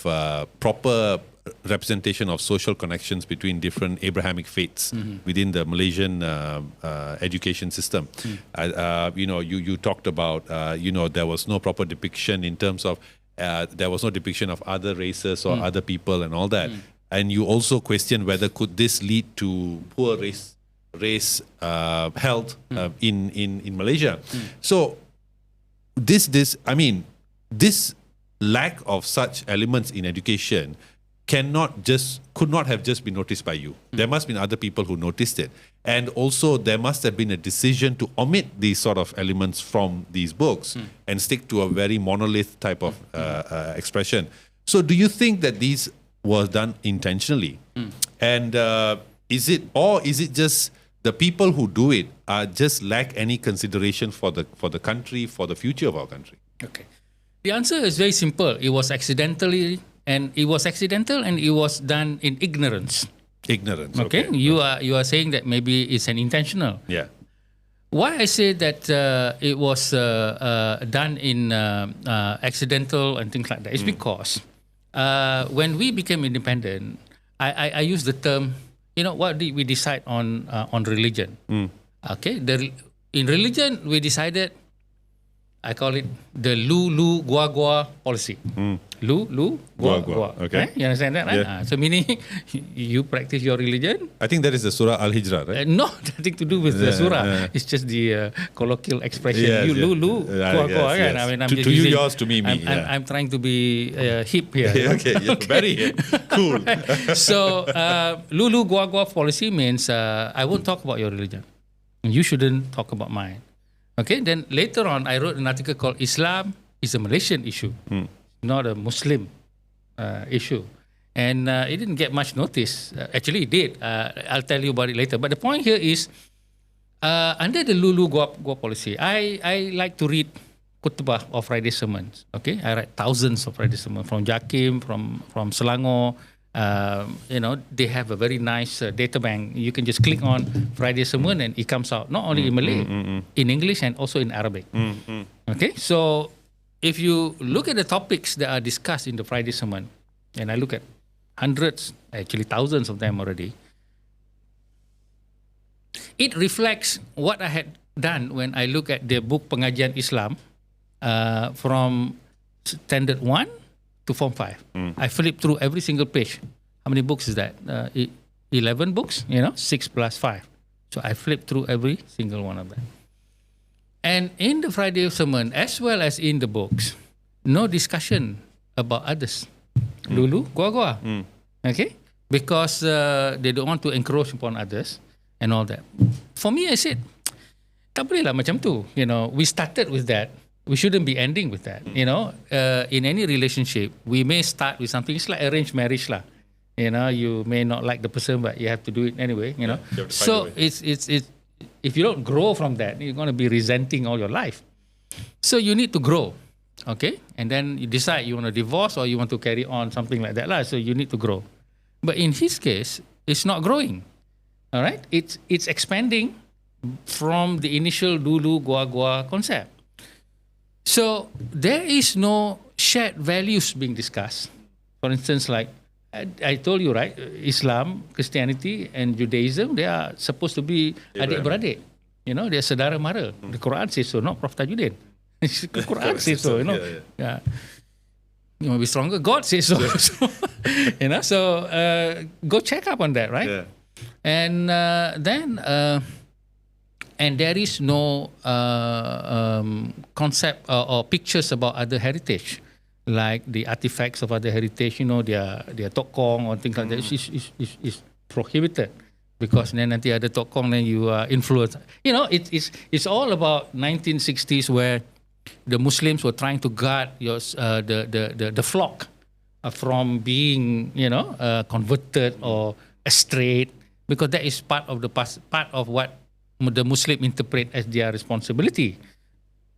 proper representation of social connections between different Abrahamic faiths within the Malaysian education system. You talked about, there was no proper depiction in terms of, there was no depiction of other races or other people and all that. And you also questioned whether could this lead to poor race health in Malaysia. So this lack of such elements in education could not have just been noticed by you. There must have been other people who noticed it. And also there must have been a decision to omit these sort of elements from these books and stick to a very monolith type of expression. So do you think that these was done intentionally? And is it just the people who do it are just lack any consideration for the country, for the future of our country? Okay. The answer is very simple. It was accidental and it was done in ignorance. Ignorance. Okay. You are saying that maybe it's an intentional. Yeah. Why I say that it was done in accidental and things like that is because when we became independent, I use the term, what did we decide on religion? Okay, in religion we decided, I call it the Lu Gua Gua policy. Lu Gua Gua. Okay. You understand that, right? Yeah. So meaning you practice your religion. I think that is the Surah Al-Hijrah, right? No, nothing to do with the surah. It's just the colloquial expression. Lu Gua Gua. Yes. I mean, I'm to just you, using, yours, to me. I'm trying to be hip here. Okay, yeah, very hip. Cool. So Lu Gua Gua policy means I won't talk about your religion. You shouldn't talk about mine. Okay, then later on, I wrote an article called Islam is a Malaysian issue, not a Muslim issue. And it didn't get much notice. Actually, it did. I'll tell you about it later. But the point here is, under the Lu Gua Gua policy, I like to read khutbah of Friday sermons. Okay, I write thousands of Friday sermons from Jakim, from Selangor. They have a very nice data bank. You can just click on Friday sermon and it comes out not only in Malay, in English and also in Arabic. Okay, so if you look at the topics that are discussed in the Friday sermon, and I look at hundreds, actually thousands of them already, it reflects what I had done when I look at the book Pengajian Islam from Standard 1 to Form 5. I flipped through every single page. How many books is that? 11 books, 6 plus 5. So I flipped through every single one of them. And in the Friday sermon, as well as in the books, no discussion about others. Lulu, gua. Okay? Because they don't want to encroach upon others and all that. For me, I said, tak boleh lah macam tu. We started with that. We shouldn't be ending with that. In any relationship, we may start with something. It's like arranged marriage lah. You may not like the person, but you have to do it anyway. So it's if you don't grow from that, you're going to be resenting all your life. So you need to grow, okay? And then you decide you want to divorce or you want to carry on something like that lah. So you need to grow. But in his case, it's not growing. All right, it's expanding from the initial dulu gua concept. So there is no shared values being discussed. For instance, like I told you, right? Islam, Christianity, and Judaism, they are supposed to be adik-beradik. They're saudara mara. The Quran says so, not Prof. Tajuddin. The Quran says so, Yeah. You might be stronger. God says so. So go check up on that, right? Yeah. And then... and there is no concept or pictures about other heritage, like the artifacts of other heritage. Their tokong or things like that is prohibited, because then nanti ada tokong, then you are influenced. It's all about 1960s, where the Muslims were trying to guard the flock from being converted or estrayed, because that is part of what the Muslim interpret as their responsibility.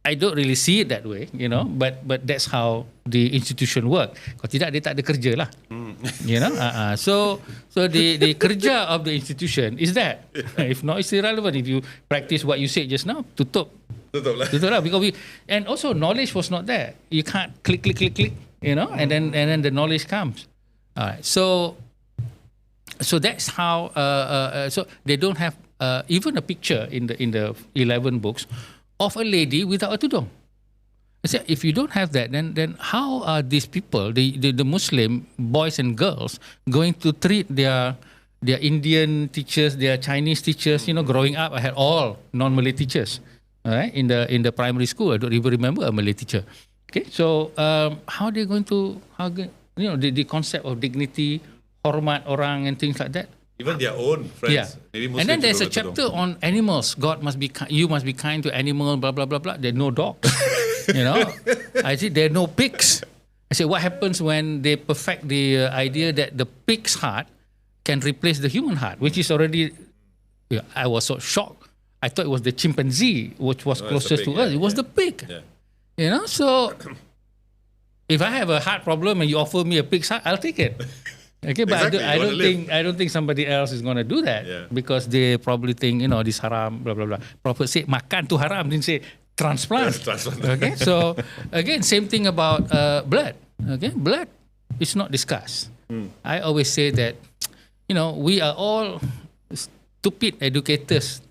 I don't really see it that way, but that's how the institution work. Kalau tidak, dia tak ada kerja lah. So the kerja of the institution is that. If not, it's irrelevant. If you practice what you said just now, tutup lah. Because and also knowledge was not there. You can't click, and then the knowledge comes. All right. So that's how. So they don't have even a picture in the 11 books of a lady without a tudung. I said, if you don't have that, then how are these people, the Muslim boys and girls, going to treat their Indian teachers, their Chinese teachers? Growing up, I had all non-Malay teachers. All right, in the primary school, I don't even remember a Malay teacher. Okay, so how are they going to the concept of dignity, hormat orang and things like that? Even their own friends. Yeah. Maybe Muslims, and then there's a chapter on animals. You must be kind to animals, blah, blah, blah, blah. There are no dogs. I said, there are no pigs. I said, what happens when they perfect the idea that the pig's heart can replace the human heart, which is already I was so shocked. I thought it was the chimpanzee, which was closest to us. It was the pig. Yeah. You know, so if I have a heart problem and you offer me a pig's heart, I'll take it. Okay, but Exactly. I don't think somebody else is going to do that because they probably think, this haram, blah blah blah. Prophet said makan tu haram, didn't say transplant. Okay, so again, same thing about blood. Okay, blood is not discussed. I always say that, we are all stupid educators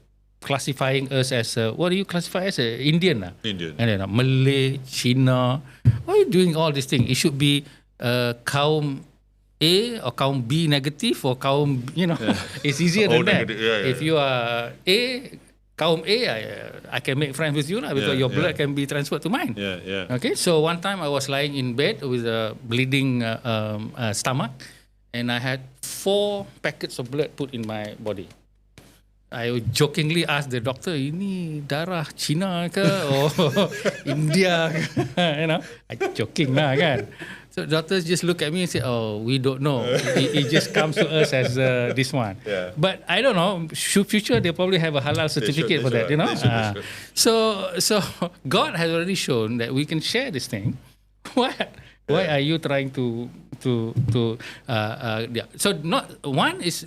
classifying us as what do you classify as Indian? Indian. And then Malay, China. Why are you doing all these things? It should be kaum A or kaum B negative or kaum, it's easier than that. If you are A, kaum A, I can make friends with you because your blood can be transferred to mine. Okay, so one time I was lying in bed with a bleeding stomach and I had 4 packets of blood put in my body. I jokingly asked the doctor, ini darah Cina ke or India ke? I joking lah kan. So doctors just look at me and say, oh, we don't know. It just comes to us as this one. Yeah. But I don't know, future they probably have a halal certificate for that, They should. So God has already shown that we can share this thing. What? Why are you trying to so not one is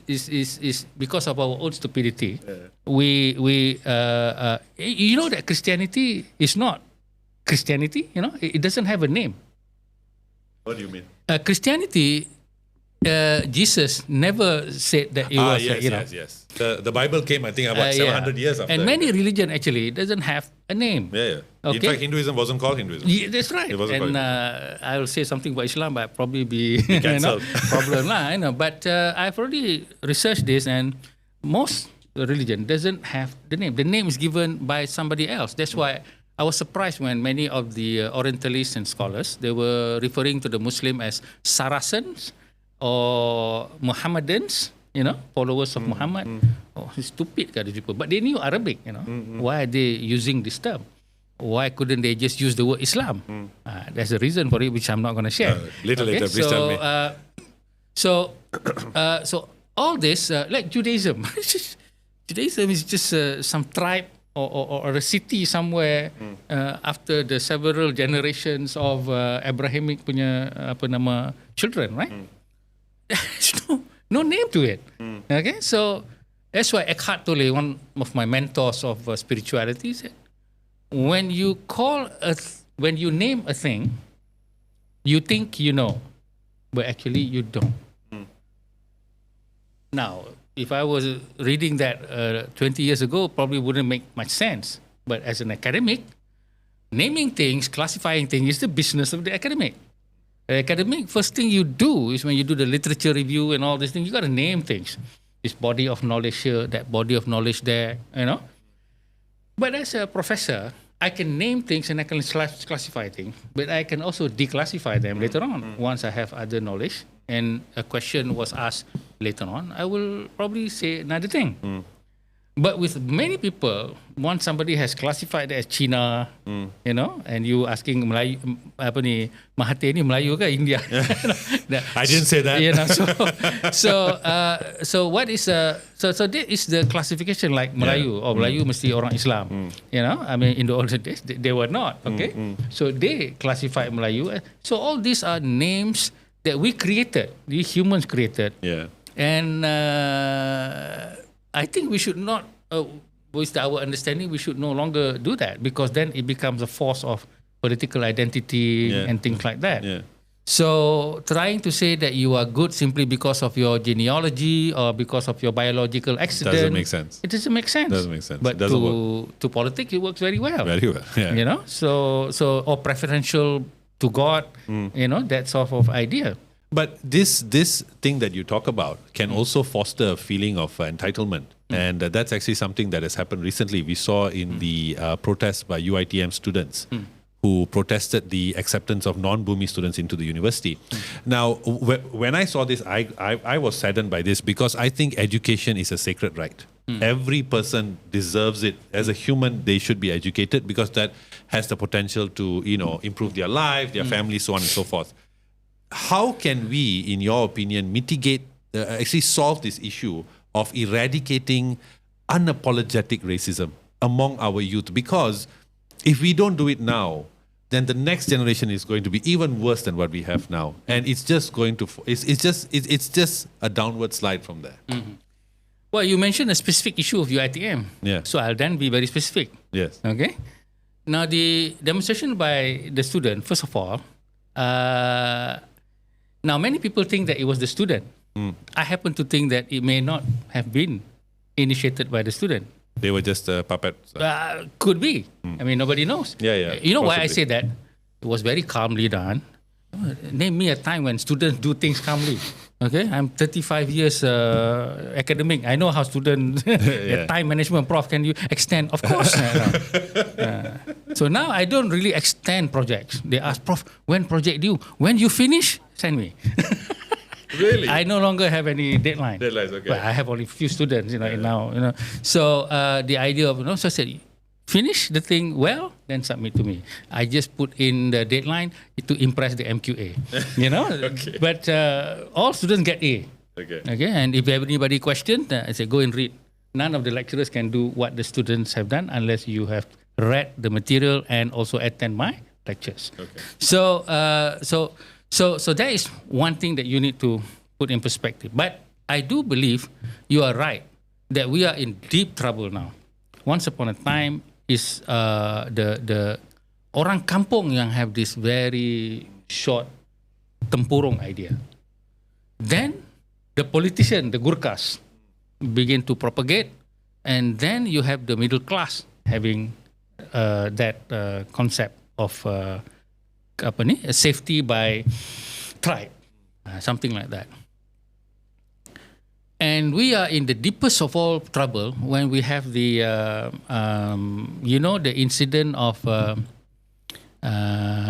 because of our own stupidity. We that Christianity is not Christianity. It doesn't have a name. What do you mean? Christianity, Jesus never said that it was. Yes. The Bible came, I think, about 700 years after. And many religion actually doesn't have a name. Yeah. Okay? In fact, Hinduism wasn't called Hinduism. Yeah, that's right. It wasn't And called I will say something about Islam, but probably be cancelled. problem lah. But I've already researched this, and most religion doesn't have the name. The name is given by somebody else. That's why I was surprised when many of the Orientalists and scholars, they were referring to the Muslim as Saracens or Mohammedans, followers of Muhammad. Oh, stupid kind of people. But they knew Arabic, Why are they using this term? Why couldn't they just use the word Islam? There's a reason for it, which I'm not going to share. Later, please tell me. So all this, like Judaism, Judaism is just some tribe or a city somewhere after the several generations of Abrahamic punya children, right? There's no name to it. Okay, so that's why Eckhart Tolle, one of my mentors of spirituality, said, when you name a thing, you think you know, but actually you don't. Now, if I was reading that 20 years ago, probably wouldn't make much sense. But as an academic, naming things, classifying things is the business of the academic. The academic, first thing you do is when you do the literature review and all these things, you got to name things. This body of knowledge here, that body of knowledge there, But as a professor, I can name things and I can classify things, but I can also declassify them later on once I have other knowledge. And a question was asked later on, I will probably say another thing. But with many people, once somebody has classified as China, and you asking Melayu, Mahathir ni Melayu ke India? I didn't say that. So what is so that is the classification like Melayu or Melayu mesti orang Islam. I mean in the olden days they were not. Okay, so they classified Melayu. So all these are names that we created, the humans created. Yeah. And I think we should not, with our understanding, we should no longer do that because then it becomes a force of political identity and things like that. Yeah. So trying to say that you are good simply because of your genealogy or because of your biological accident doesn't make sense. It doesn't make sense. Doesn't make sense. But to politics, it works very well. Very well. Yeah. So or preferential to God, that sort of idea. But this thing that you talk about can also foster a feeling of entitlement. And that's actually something that has happened recently. We saw in the protests by UITM students who protested the acceptance of non-Bumi students into the university. Now, when I saw this, I was saddened by this because I think education is a sacred right. Every person deserves it. As a human, they should be educated because that has the potential to, improve their life, their family, so on and so forth. How can we, in your opinion, mitigate, actually solve this issue of eradicating unapologetic racism among our youth. Because if we don't do it now, then the next generation is going to be even worse than what we have now, and it's just going to it's just a downward slide from there. Mm-hmm. Well, you mentioned a specific issue of UiTM. Yeah. So I'll then be very specific. Yes. Okay. Now, the demonstration by the student, first of all, now many people think that it was the student. I happen to think that it may not have been initiated by the student. They were just puppets. Could be. I mean, nobody knows. Yeah. You know why I Possibly. say that? It was very calmly done. Name me a time when students do things calmly. Okay, I'm 35 years academic. I know how students, the time management prof, can you extend? Of course. So now I don't really extend projects. They ask, Prof, when project due? When you finish, send me. Really? I no longer have any deadline. Deadlines, okay. But I have only few students, now. So the idea of, so I said, finish the thing well, then submit to me. I just put in the deadline to impress the MQA, Okay. But all students get A. Okay. And if anybody questioned, I say, go and read. None of the lecturers can do what the students have done unless you have read the material and also attend my lectures. Okay. So that is one thing that you need to put in perspective. But I do believe you are right that we are in deep trouble now. Once upon a time is the orang kampung yang have this very short tempurung idea. Then the politician, the Gurkhas, begin to propagate, and then you have the middle class having that concept of safety by tribe, something like that. And we are in the deepest of all trouble when we have the, the incident of the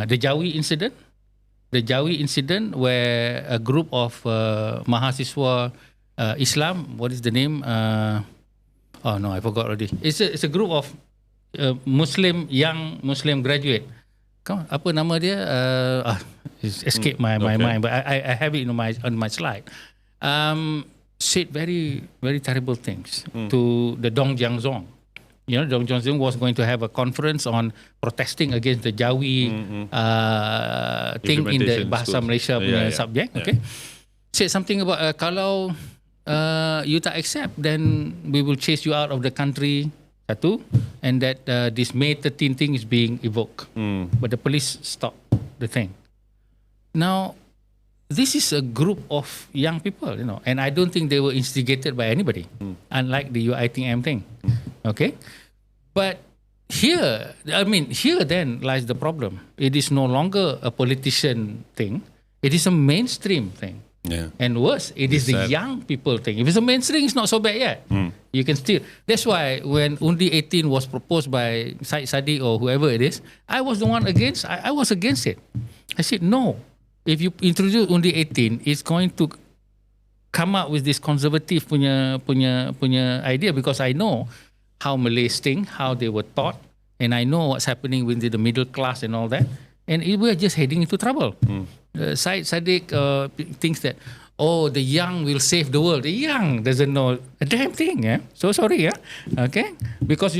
Jawi incident. The Jawi incident where a group of mahasiswa Islam, what is the name? Oh no, I forgot already. It's a group of young Muslim graduate. Apa nama dia? It's escaped my mind, but I have it on my slide. Said very, very terrible things to the Dong Jiangzong. Dong Jiangzong was going to have a conference on protesting against the Jawi thing in the Bahasa Malaysia subject. Okay, said something about kalau you tak accept, then we will chase you out of the country. Satu, and that this May 13 thing is being evoked, but the police stopped the thing. Now, this is a group of young people, and I don't think they were instigated by anybody, unlike the UiTM thing. Okay? But here then lies the problem. It is no longer a politician thing. It is a mainstream thing. Yeah. And worse, it is the young people thing. If it's a mainstream, it's not so bad yet. You can still. That's why when Undi 18 was proposed by Syed Sadiq or whoever it is, I was the one against. I was against it. I said, no. If you introduce Undi 18, it's going to come up with this conservative punya idea, because I know how Malays think, how they were taught, and I know what's happening within the middle class and all that. And we're just heading into trouble. Syed Sadiq thinks that, the young will save the world. The young doesn't know a damn thing. Yeah? So sorry. Yeah? Okay? Because,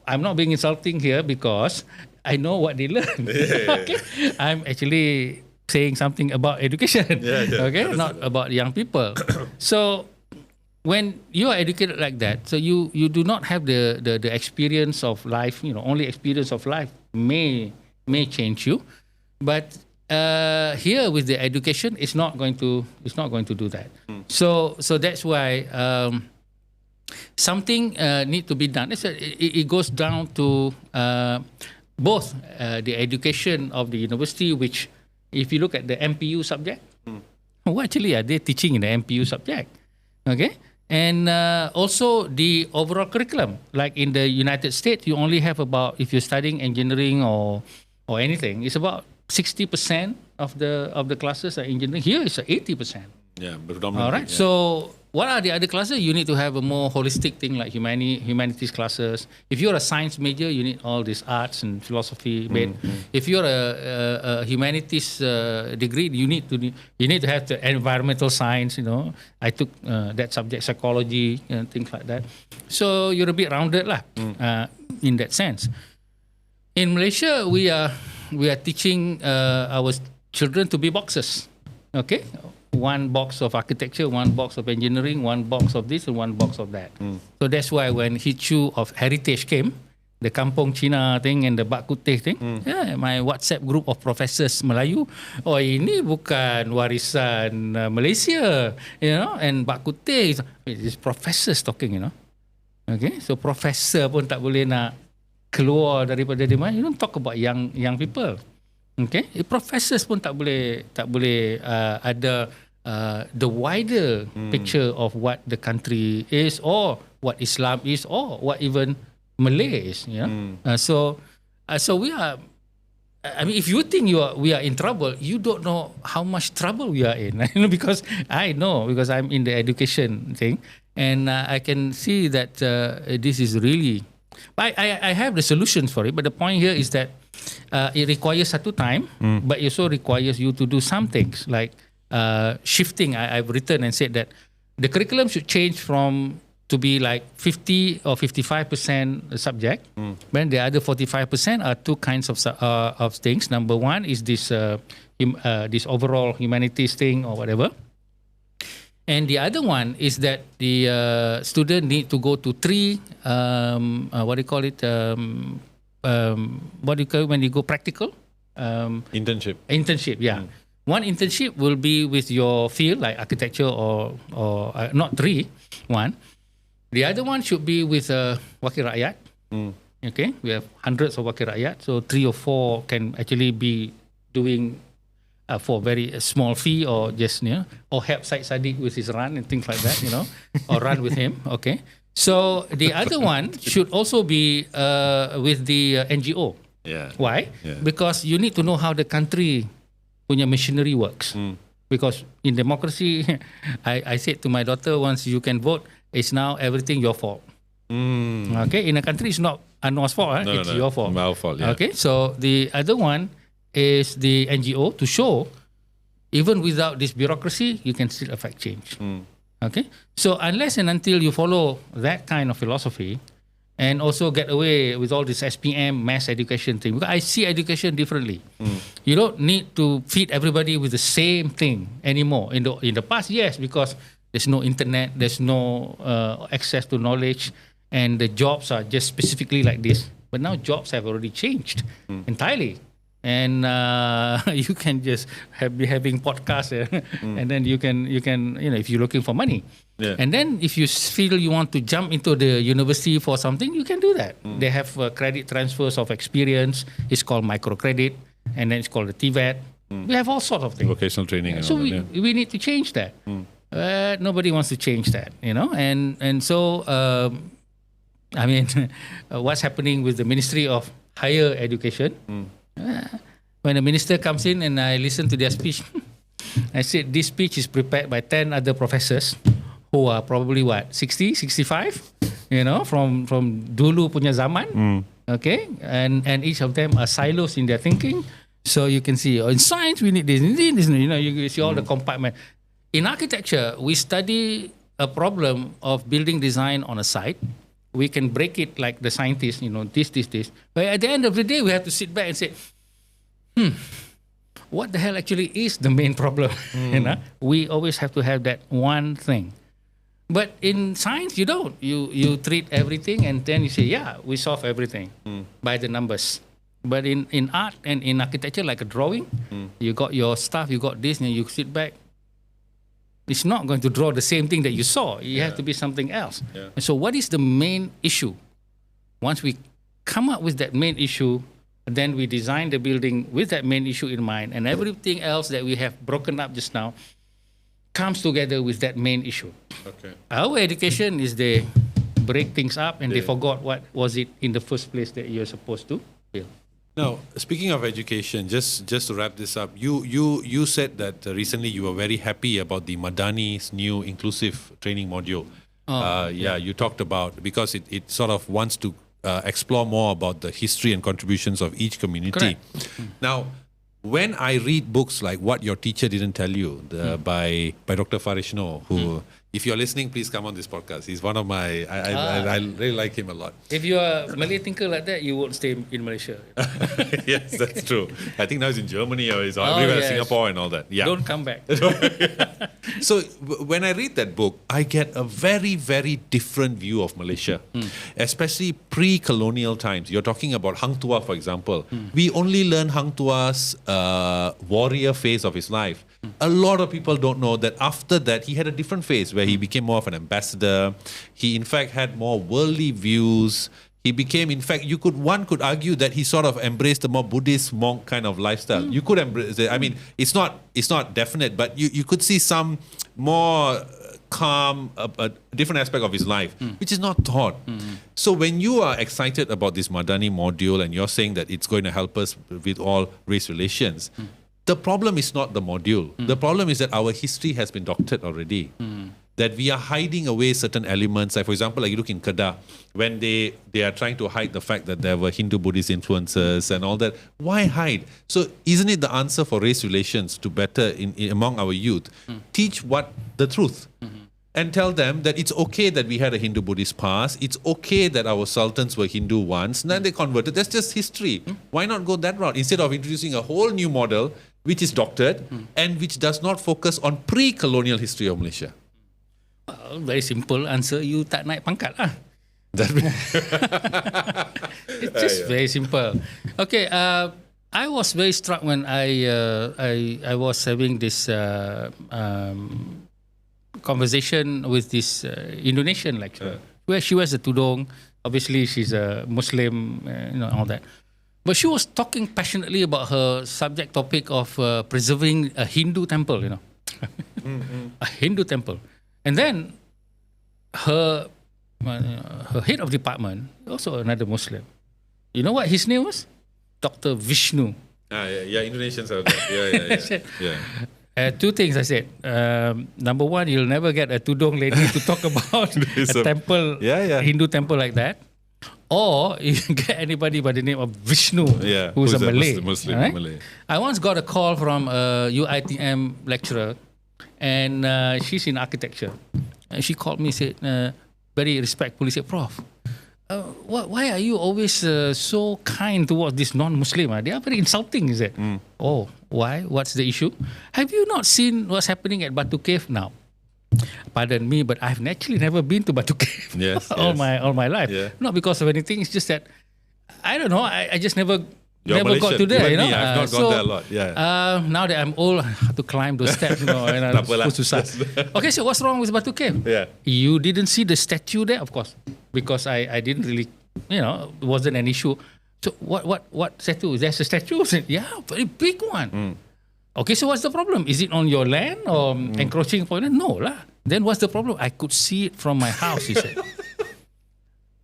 I'm not being insulting here because I know what they learn. Okay? I'm actually saying something about education. Okay? Not about young people. So when you are educated like that, so you do not have the experience of life. Only experience of life may change you, but here with the education, it's not going to do that. So that's why something need to be done. It goes down to both the education of the university, which if you look at the MPU subject, what actually are they teaching in the MPU subject? Okay. And also the overall curriculum. Like in the United States, you only have about, if you're studying engineering or anything, it's about 60% of the classes are engineering. Here it's 80%. Yeah, predominantly. All right. Yeah. So what are the other classes? You need to have a more holistic thing like humanities classes. If you're a science major, you need all these arts and philosophy. If you're a humanities degree, you need to have the environmental science. I took that subject, psychology, things like that. So you're a bit rounded lah, in that sense. In Malaysia, we are teaching our children to be boxes. Okay, one box of architecture, one box of engineering, one box of this, and one box of that. So that's why when Hichu of Heritage came, the Kampung Cina thing and the Bak Kuteh thing, my WhatsApp group of professors Melayu, ini bukan warisan Malaysia, and Bak Kuteh is professors talking, Okay, so professor pun tak boleh nak keluar daripada dia. You don't talk about young people. Okay, professors pun tak boleh ada the wider picture of what the country is, or what Islam is, or what even Malay is. So we are. I mean, if you think we are in trouble, you don't know how much trouble we are in. Because I'm in the education thing, and I can see that this is really. I have the solutions for it, but the point here is that it requires satu time, but it also requires you to do some things like shifting. I've written and said that the curriculum should change to be like 50 or 55% subject, but the other 45% are two kinds of things. Number one is this overall humanities thing or whatever. And the other one is that the student need to go to three, what do you call it? What do you call it when you go practical? Internship. Internship, yeah. One internship will be with your field, like architecture or not three, one. The other one should be with Wakil Rakyat. Okay, we have hundreds of Wakil Rakyat, so 3 or 4 can actually be doing for very small fee, or just or help Syed Sadiq with his run and things like that, or run with him. Okay, so the other one should also be with the NGO. Yeah. Why? Yeah. Because you need to know how the country punya machinery works. Because in democracy, I said to my daughter once, you can vote, it's now everything your fault. Okay, in a country it's not Anwar's fault, it's your fault. My fault, yeah. Okay, so the other one is the NGO to show even without this bureaucracy, you can still affect change. Okay, so unless and until you follow that kind of philosophy and also get away with all this SPM, mass education thing, because I see education differently. You don't need to feed everybody with the same thing anymore. In the past, yes, because there's no internet, there's no access to knowledge, and the jobs are just specifically like this. But now jobs have already changed entirely. And you can just be having podcasts, and then you can if you're looking for money, and then if you feel you want to jump into the university for something, you can do that. They have credit transfers of experience. It's called microcredit, and then it's called the TVET. We have all sorts of things. Vocational training. And so all that, we need to change that. Nobody wants to change that, and so I mean, what's happening with the Ministry of Higher Education? When the minister comes in and I listen to their speech, I said this speech is prepared by 10 other professors who are probably 60, 65, from dulu punya zaman. Okay, and each of them are silos in their thinking. So you can see in science we need this, you see all the compartment. In architecture, we study a problem of building design on a site. We can break it like the scientists, this. But at the end of the day, we have to sit back and say, what the hell actually is the main problem? We always have to have that one thing. But in science, you don't. You treat everything and then you say, yeah, we solve everything by the numbers. But in art and in architecture, like a drawing, you got your stuff, you got this, and you sit back. It's not going to draw the same thing that you saw. It has to be something else. Yeah. And so what is the main issue? Once we come up with that main issue, then we design the building with that main issue in mind, and everything else that we have broken up just now comes together with that main issue. Okay. Our education is they break things up and they forgot what was it in the first place that you're supposed to build. Now, speaking of education, just to wrap this up, you said that recently you were very happy about the Madani's new inclusive training module. You talked about because it sort of wants to explore more about the history and contributions of each community. Now, when I read books like What Your Teacher Didn't Tell You by Dr. Farishno, who, if you're listening, please come on this podcast. He's one of my, I really like him a lot. If you are a Malay thinker like that, you won't stay in Malaysia. Yes, that's true. I think now he's in Germany or he's everywhere, Singapore and all that. Yeah. Don't come back. So when I read that book, I get a very, very different view of Malaysia, especially pre-colonial times. You're talking about Hang Tuah, for example. We only learn Hang Tuah's warrior phase of his life. A lot of people don't know that after that, he had a different phase where he became more of an ambassador. He, in fact, had more worldly views. He became, in fact, one could argue that he sort of embraced a more Buddhist monk kind of lifestyle. You could embrace it. I mean, it's not definite, but you could see some more calm, a different aspect of his life, which is not taught. So when you are excited about this Madani module and you're saying that it's going to help us with all race relations, the problem is not the module. The problem is that our history has been doctored already. That we are hiding away certain elements. Like for example, like you look in Kedah, when they are trying to hide the fact that there were Hindu-Buddhist influences and all that. Why hide? So isn't it the answer for race relations to better among our youth? Teach the truth. And tell them that it's okay that we had a Hindu-Buddhist past. It's okay that our sultans were Hindu once. Then they converted. That's just history. Why not go that route? Instead of introducing a whole new model, which is doctored and which does not focus on pre-colonial history of Malaysia. Well, very simple answer. You tak naik pangkat lah. It's just very simple. Okay, I was very struck when I was having this conversation with this Indonesian lecturer, where she wears a tudung. Obviously, she's a Muslim, all that. But she was talking passionately about her subject topic of preserving a Hindu temple, a Hindu temple. And then her head of department, also another Muslim. You know what his name was? Dr. Vishnu. Indonesians are that. Two things I said. Number one, you'll never get a tudung lady to talk about a temple, Hindu temple like that. Or you can get anybody by the name of Vishnu, who's a Malay. Muslim, right? Malay. I once got a call from a UITM lecturer, and she's in architecture. And she called me, said, very respectfully, said, Prof, why are you always so kind towards this non-Muslim? They are very insulting, he said. Oh, why? What's the issue? Have you not seen what's happening at Batu Cave now? Pardon me, but I've actually never been to Batu Cave all my life. Not because of anything. It's just that I don't know. I just never got to there. I've not gone there a lot. Now that I'm old, I have to climb those steps. And susah. Okay, so what's wrong with Batu Cave? You didn't see the statue there, of course, because I didn't really, it wasn't an issue. So what statue? There's a statue. Yeah, very big one. Okay, so what's the problem? Is it on your land or encroaching upon it? No lah. Then what's the problem? I could see it from my house, he said.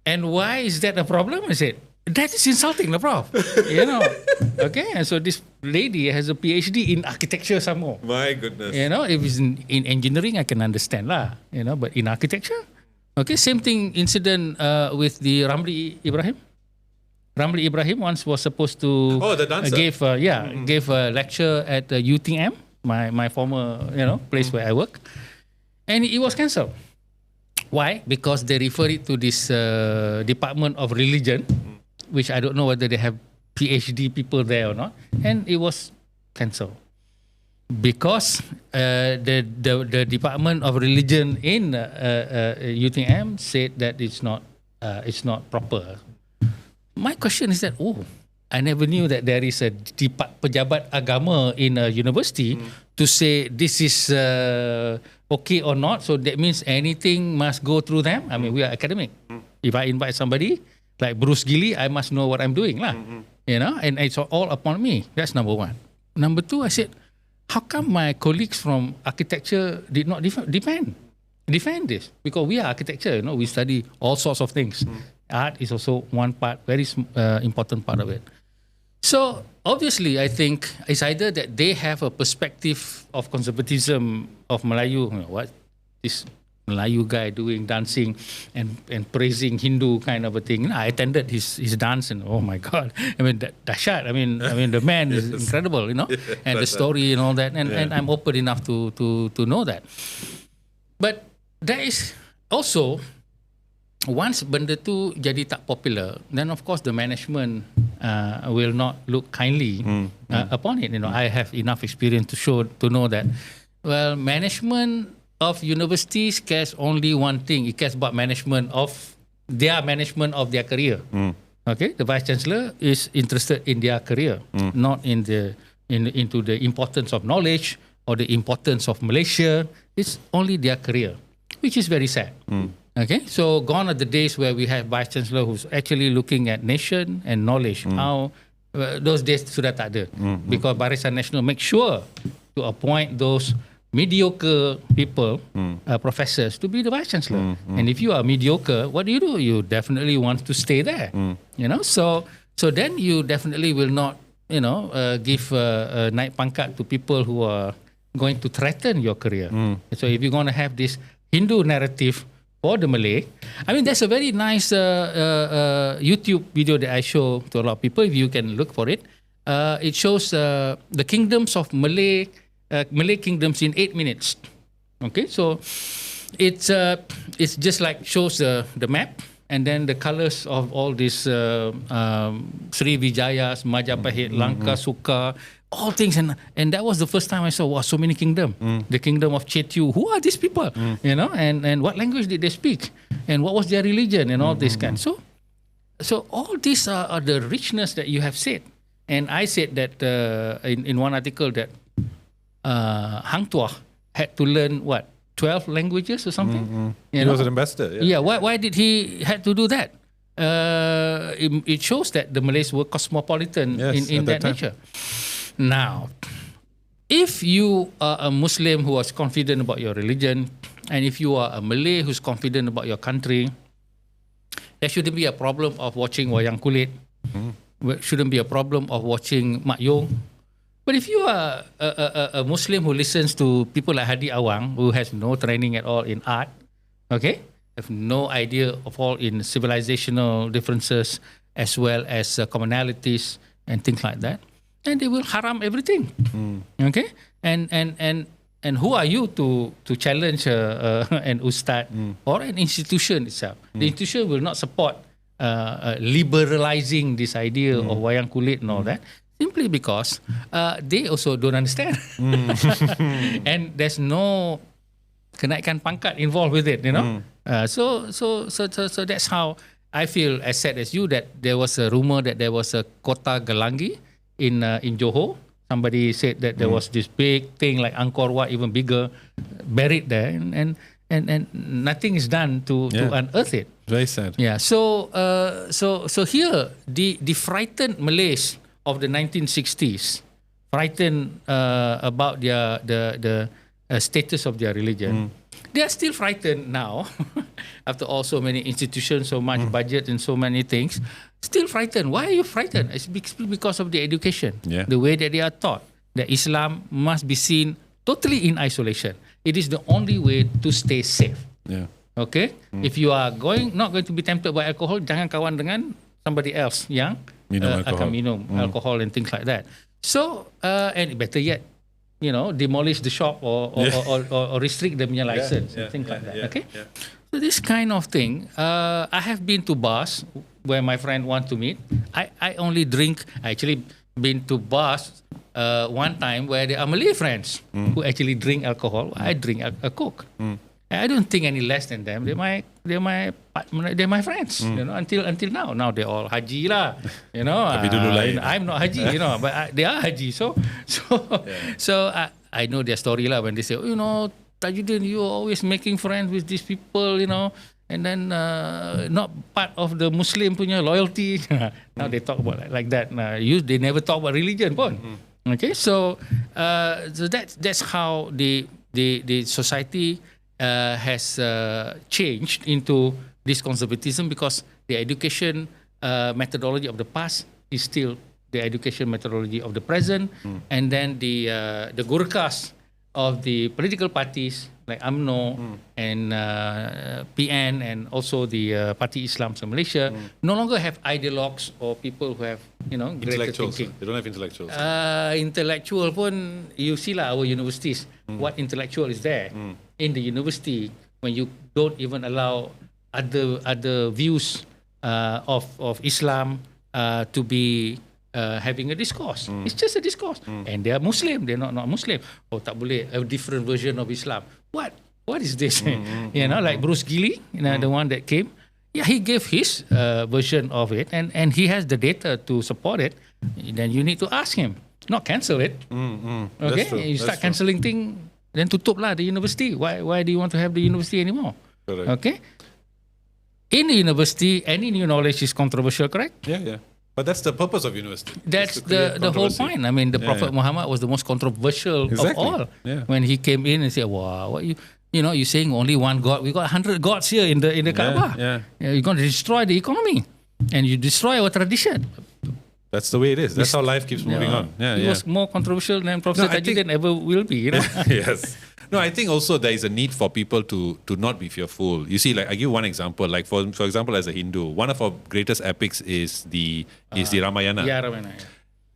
And why is that a problem? I said, that is insulting the prof. Okay, and so this lady has a PhD in architecture some more. My goodness. If it's in engineering, I can understand lah. But in architecture? Okay, same thing incident with the Ramli Ibrahim. Ramli Ibrahim once was supposed to the dancer. gave a lecture at UTM, my former place where I work, and it was cancelled. Why? Because they refer it to this Department of Religion, which I don't know whether they have PhD people there or not, and it was cancelled because the Department of Religion in UTM said that it's not proper. My question is that, I never knew that there is a pejabat agama in a university to say this is okay or not. So that means anything must go through them. I mean, we are academic. If I invite somebody like Bruce Gilly, I must know what I'm doing lah. And it's all upon me. That's number one. Number two, I said, how come my colleagues from architecture did not defend this? Because we are architecture, we study all sorts of things. Art is also one part, very important part of it. So obviously, I think it's either that they have a perspective of conservatism of Melayu. What this Melayu guy doing, dancing and praising Hindu kind of a thing. I attended his dance and oh my God, I mean dahsyat. I mean the man is incredible, and the story and all that. And I'm open enough to know that. But there is also, once benda tu jadi tak popular, then of course the management will not look kindly upon it. I have enough experience to know that. Well, management of universities cares only one thing. It cares about management of their career. Okay, the vice chancellor is interested in their career, not into the importance of knowledge or the importance of Malaysia. It's only their career, which is very sad. Okay, so gone are the days where we have vice chancellor who's actually looking at nation and knowledge. How those days sudah tak ada, because Barisan Nasional make sure to appoint those mediocre people, professors, to be the vice chancellor. And if you are mediocre, what do? You definitely want to stay there. So then you definitely will not, give naik pangkat to people who are going to threaten your career. So if you're going to have this Hindu narrative for the Malay, I mean, there's a very nice YouTube video that I show to a lot of people. If you can look for it, it shows the kingdoms of Malay kingdoms in 8 minutes. Okay, so it's just like shows the map and then the colors of all these Sri Vijayas, Majapahit, Lanka, Sukha, all things, and that was the first time I saw so many kingdom. The kingdom of Chetiu. Who are these people? And what language did they speak? And what was their religion? And all this kind. So all these are the richness that you have said. And I said that in one article that Hang Tuah had to learn 12 languages or something. He was an ambassador. Yeah. Why did he had to do that? It shows that the Malays were cosmopolitan in that nature. Now, if you are a Muslim who is confident about your religion, and if you are a Malay who's confident about your country, there shouldn't be a problem of watching wayang kulit. Shouldn't be a problem of watching Mak Yong. But if you are a Muslim who listens to people like Hadi Awang, who has no training at all in art, okay, have no idea of all in civilizational differences as well as commonalities and things like that, then they will haram everything. Okay, and who are you to challenge an ustad or an institution itself? The institution will not support liberalizing this idea of wayang kulit and all that. Simply because they also don't understand. And there's no kenaikan pangkat involved with it, So that's how I feel, as sad as you, that there was a rumor that there was a Kota Gelangi in Johor. Somebody said that there was this big thing like Angkor Wat, even bigger, buried there, and nothing is done to unearth it. Very sad. Yeah. So here the frightened Malays of the 1960s, frightened about the status of their religion. They are still frightened now, after all so many institutions, so much budget and so many things. Still frightened. Why are you frightened? It's because of the education, the way that they are taught that Islam must be seen totally in isolation. It is the only way to stay safe. Okay? If you are not going to be tempted by alcohol, jangan kawan dengan somebody else yang akan minum alcohol and things like that. So, and better yet, demolish the shop or restrict the license and things like that. Okay? So this kind of thing, I have been to bars where my friend want to meet. I actually been to bars one time where there are Malay friends who actually drink alcohol. I drink a Coke. I don't think any less than them. They're my friends. Until now. Now they're all Haji lah. I'm not Haji. But they are Haji. So I know their story lah. When they say, Tajuddin, you're always making friends with these people, and then not part of the Muslim punya loyalty. Now they talk about like that. They never talk about religion pun. Okay, so that's how the society has changed into this conservatism, because the education methodology of the past is still the education methodology of the present, and then the Gurkhas of the political parties like UMNO and PN and also the Parti Islam of Malaysia no longer have ideologues or people who have greater thinking. They don't have intellectuals. Intellectual pun, you see lah our universities. What intellectual is there in the university when you don't even allow other views of Islam to be having a discourse. It's just a discourse. And they are Muslim, they're not Muslim. Oh, tak boleh, a different version of Islam. What is this? Like Bruce Gilley, the one that came. Yeah, he gave his version of it, and he has the data to support it. Then you need to ask him, not cancel it. Okay, you start cancelling things, then tutup lah the university. Why do you want to have the university anymore? Correct. Okay. In the university, any new knowledge is controversial, correct? Yeah. But that's the purpose of university. That's the whole point. I mean, the Prophet Muhammad was the most controversial of all. Yeah. When he came in and said, "Wow, what you're saying only one God? We got 100 gods here in the Kaaba. You're going to destroy the economy, and you destroy our tradition." That's the way it is. That's how life keeps moving on. He was more controversial than Prophet Tajuddin ever will be. Yes. No, I think also there is a need for people to not be fearful. You see, like I give one example. Like for example, as a Hindu, one of our greatest epics is the Ramayana. Yeah, Ramayana. Yeah.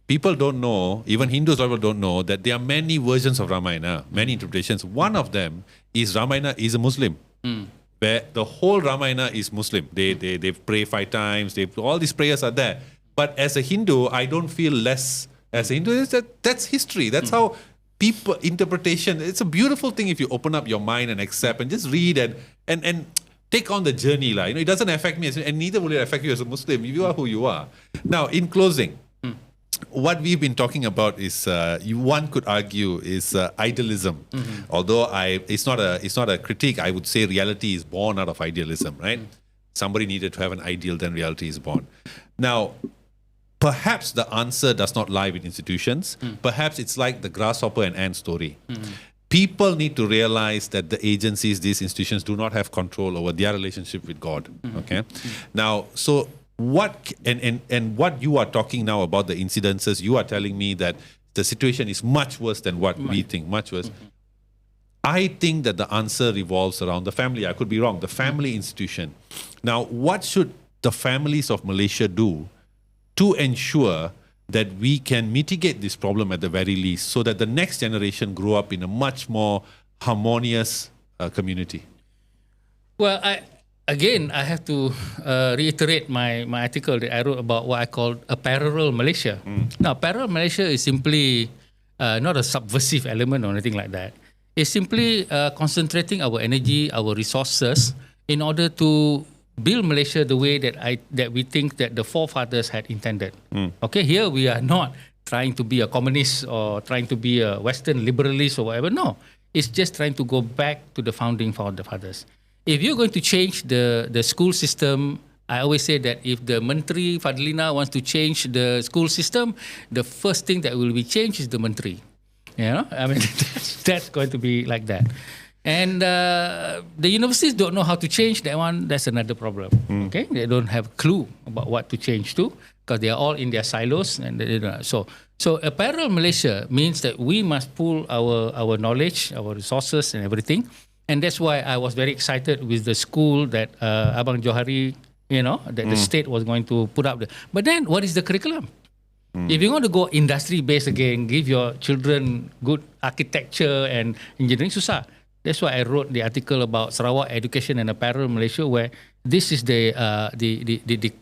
People don't know, even Hindus don't know that there are many versions of Ramayana, many interpretations. One of them is Ramayana is a Muslim. Where the whole Ramayana is Muslim. They pray 5 times. All these prayers are there. But as a Hindu, I don't feel less as a Hindu. That's history. That's how people interpretation. It's a beautiful thing if you open up your mind and accept and just read and take on the journey. It doesn't affect me, and neither will it affect you as a Muslim. You are who you are. Now, in closing, what we've been talking about is one could argue is idealism. Although it's not a critique. I would say reality is born out of idealism, right? Somebody needed to have an ideal, then reality is born. Now, perhaps the answer does not lie with institutions. Perhaps it's like the grasshopper and ant story. People need to realize that the agencies, these institutions, do not have control over their relationship with God. Okay. Now, so what and what you are talking now about the incidences, you are telling me that the situation is much worse than what we think, much worse. I think that the answer revolves around the family. I could be wrong. The family institution. Now, what should the families of Malaysia do to ensure that we can mitigate this problem at the very least, so that the next generation grow up in a much more harmonious community? Well, I have to reiterate my article that I wrote about what I call a parallel Malaysia. Now, parallel Malaysia is simply not a subversive element or anything like that. It's simply concentrating our energy, our resources, in order to build Malaysia the way that we think that the forefathers had intended. Okay, here we are not trying to be a communist or trying to be a Western liberalist or whatever. No, it's just trying to go back to the founding fathers. If you're going to change the school system, I always say that if the Menteri Fadlina wants to change the school system, the first thing that will be changed is the Menteri. I mean, that's going to be like that. And the universities don't know how to change that one. That's another problem. Okay, they don't have a clue about what to change to because they are all in their silos. And so a parallel Malaysia means that we must pool our knowledge, our resources, and everything. And that's why I was very excited with the school that Abang Johari, that the state was going to put up. But then, what is the curriculum? If you want to go industry-based again, give your children good architecture and engineering, susah. That's why I wrote the article about Sarawak education and a parallel Malaysia, where this is the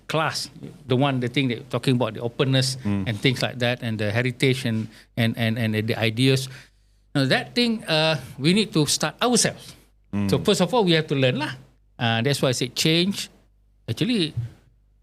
class, the thing that talking about the openness and things like that, and the heritage and the ideas. Now that thing we need to start ourselves. So first of all, we have to learn lah. That's why I said change. Actually,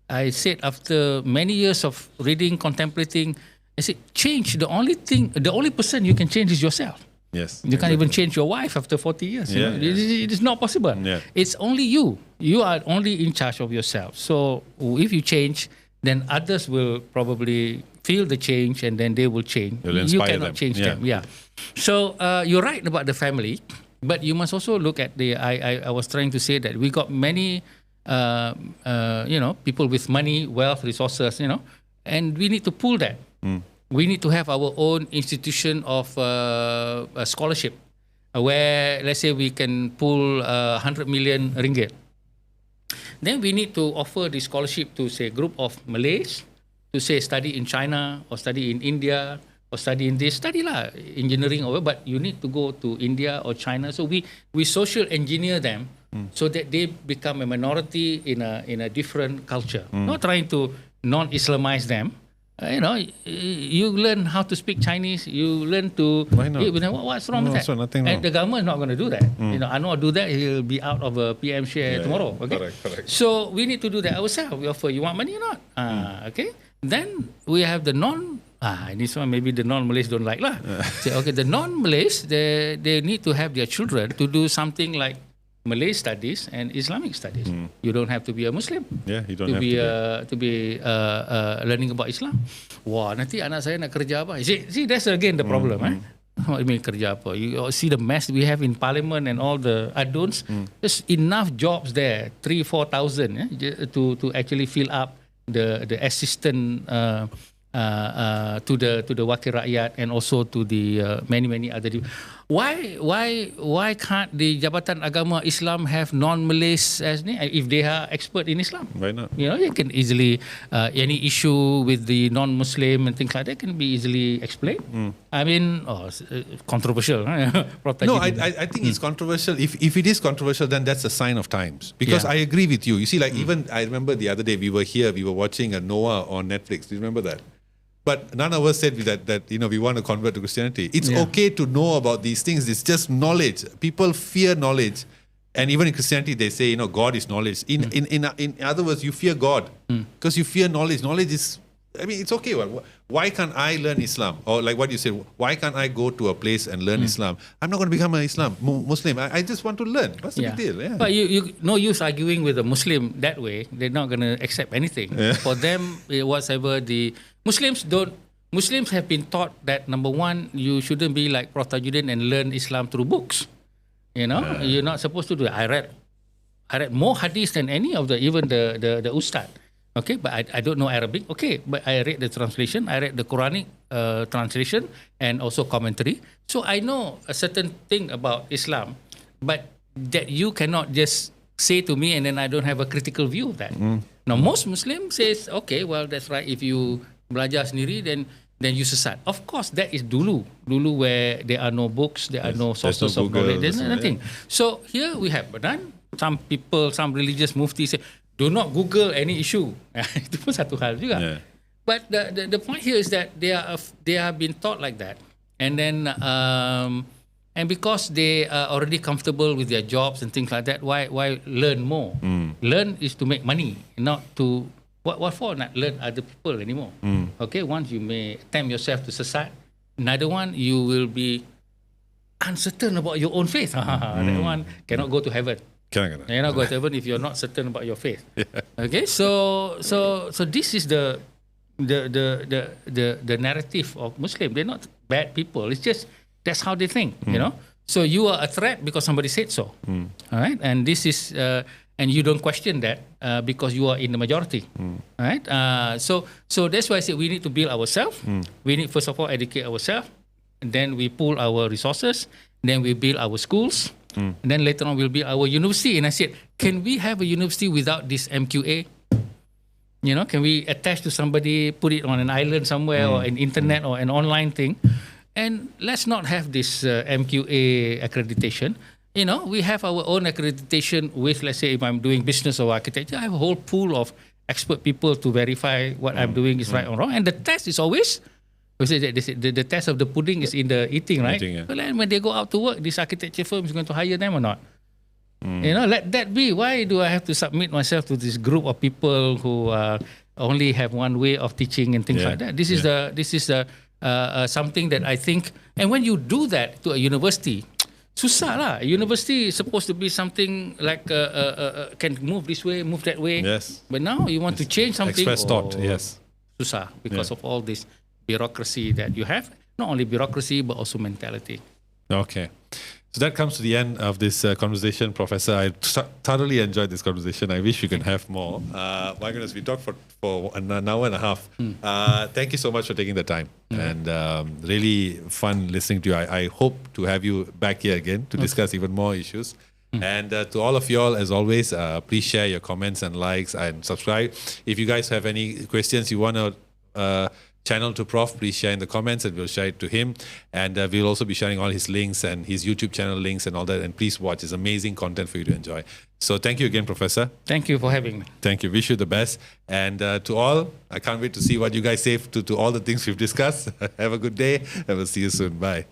I said after many years of reading, contemplating, I said change. The only person you can change is yourself. Yes, you can't even change your wife after 40 years. It is not possible. Yeah. It's only you. You are only in charge of yourself. So if you change, then others will probably feel the change, and then they will change. You cannot change them. Yeah. So you're right about the family, but you must also look at I was trying to say that we got many, people with money, wealth, resources, and we need to pull that. We need to have our own institution of a scholarship, where let's say we can pull 100 million ringgit. Then we need to offer the scholarship to say group of Malays to say study in China or study in India or study in this, study lah, engineering or whatever, but you need to go to India or China. So we social engineer them so that they become a minority in a different culture. Not trying to non-Islamize them. You learn how to speak Chinese. You learn to. Why not? What's wrong with that? So nothing and wrong. the government is not going to do that. Anwar do that, he'll be out of a PM share tomorrow. Okay. Correct. So we need to do that ourselves. We offer. You want money or not? Okay. Then we have the this one maybe the non-Malays don't like lah. Say, okay, the non-Malays they need to have their children to do something like Malay studies and Islamic studies. You don't have to be a Muslim. Yeah, you don't to have to be learning about Islam. Wah, nanti anak saya nak kerja apa? See, that's again the problem. What you mean kerja apa? You see the mess we have in Parliament and all the add-ons. There's enough jobs there, 3,000-4,000 to actually fill up the assistant to the Wakil Rakyat and also to the many other. Why can't the Jabatan Agama Islam have non-Malays as if they are expert in Islam? Why not? You can easily any issue with the non-Muslim and things like that can be easily explained. I mean, controversial. No, I think it's controversial. If it is controversial, then that's a sign of times. Because I agree with you. You see, like even I remember the other day we were watching a Noah on Netflix. Do you remember that? But none of us said that we want to convert to Christianity. It's okay to know about these things. It's just knowledge. People fear knowledge, and even in Christianity they say God is knowledge. In other words, you fear God because you fear knowledge. Knowledge is, I mean, it's okay. Why can't I learn Islam? Or like what you said, why can't I go to a place and learn Islam? I'm not going to become a Muslim. I just want to learn. What's the big deal? Yeah. But you no use arguing with a Muslim that way. They're not going to accept anything. For them, whatever the Muslims have been taught that number one, you shouldn't be like Prof. Tajuddin and learn Islam through books. You're not supposed to do it. I read more hadith than any of even the ustad. Okay, but I don't know Arabic. Okay, but I read the translation. I read the Quranic translation and also commentary. So I know a certain thing about Islam, but that you cannot just say to me and then I don't have a critical view of that. Now most Muslims says, okay, well that's right. If you belajar sendiri, then you sesat. Of course, that is dulu where there are no books, there are no sources of knowledge, there's nothing. So here we have, but then some people, some religious mufti say, do not Google any issue. Itu pun satu hal juga. But the point here is that they have been taught like that, and then and because they are already comfortable with their jobs and things like that, why learn more? Learn is to make money, not to what for? Not learn other people anymore. Okay, once you may attempt yourself to sesat, another one you will be uncertain about your own faith. That one cannot go to heaven. You're not going to heaven if you're not certain about your faith. Okay, so this is the narrative of Muslim. They're not bad people. It's just that's how they think. So you are a threat because somebody said so. All right, and this is and you don't question that because you are in the majority. All right, so that's why I say we need to build ourselves. We need first of all educate ourselves, and then we pool our resources, then we build our schools. And then later on we'll build our university. And I said, can we have a university without this MQA? Can we attach to somebody, put it on an island somewhere or an internet or an online thing? And let's not have this MQA accreditation. We have our own accreditation with, let's say, if I'm doing business or architecture, I have a whole pool of expert people to verify what I'm doing is right or wrong. And the test is always, the test of the pudding is in the eating, right? Well, then when they go out to work, this architecture firm is going to hire them or not? Let that be. Why do I have to submit myself to this group of people who only have one way of teaching and things like that? This is something that I think. And when you do that to a university, susah lah. University is supposed to be something like can move this way, move that way. Yes. But now you want to change something. Express thought. Yes. Susah because of all this bureaucracy that you have. Not only bureaucracy but also mentality. Okay. So that comes to the end of this conversation, Professor. I thoroughly enjoyed this conversation. I wish we can have more. My goodness, we talked for an hour and a half. Thank you so much for taking the time. And really fun listening to you. I hope to have you back here again to discuss even more issues. And to all of y'all, as always, please share your comments and likes and subscribe. If you guys have any questions you want to channel to Prof, please share in the comments and we'll share it to him. And we'll also be sharing all his links and his YouTube channel links and all that. And please watch. It's amazing content for you to enjoy. So thank you again, Professor. Thank you for having me. Thank you. Wish you the best. And to all, I can't wait to see what you guys say to all the things we've discussed. Have a good day and we'll see you soon. Bye.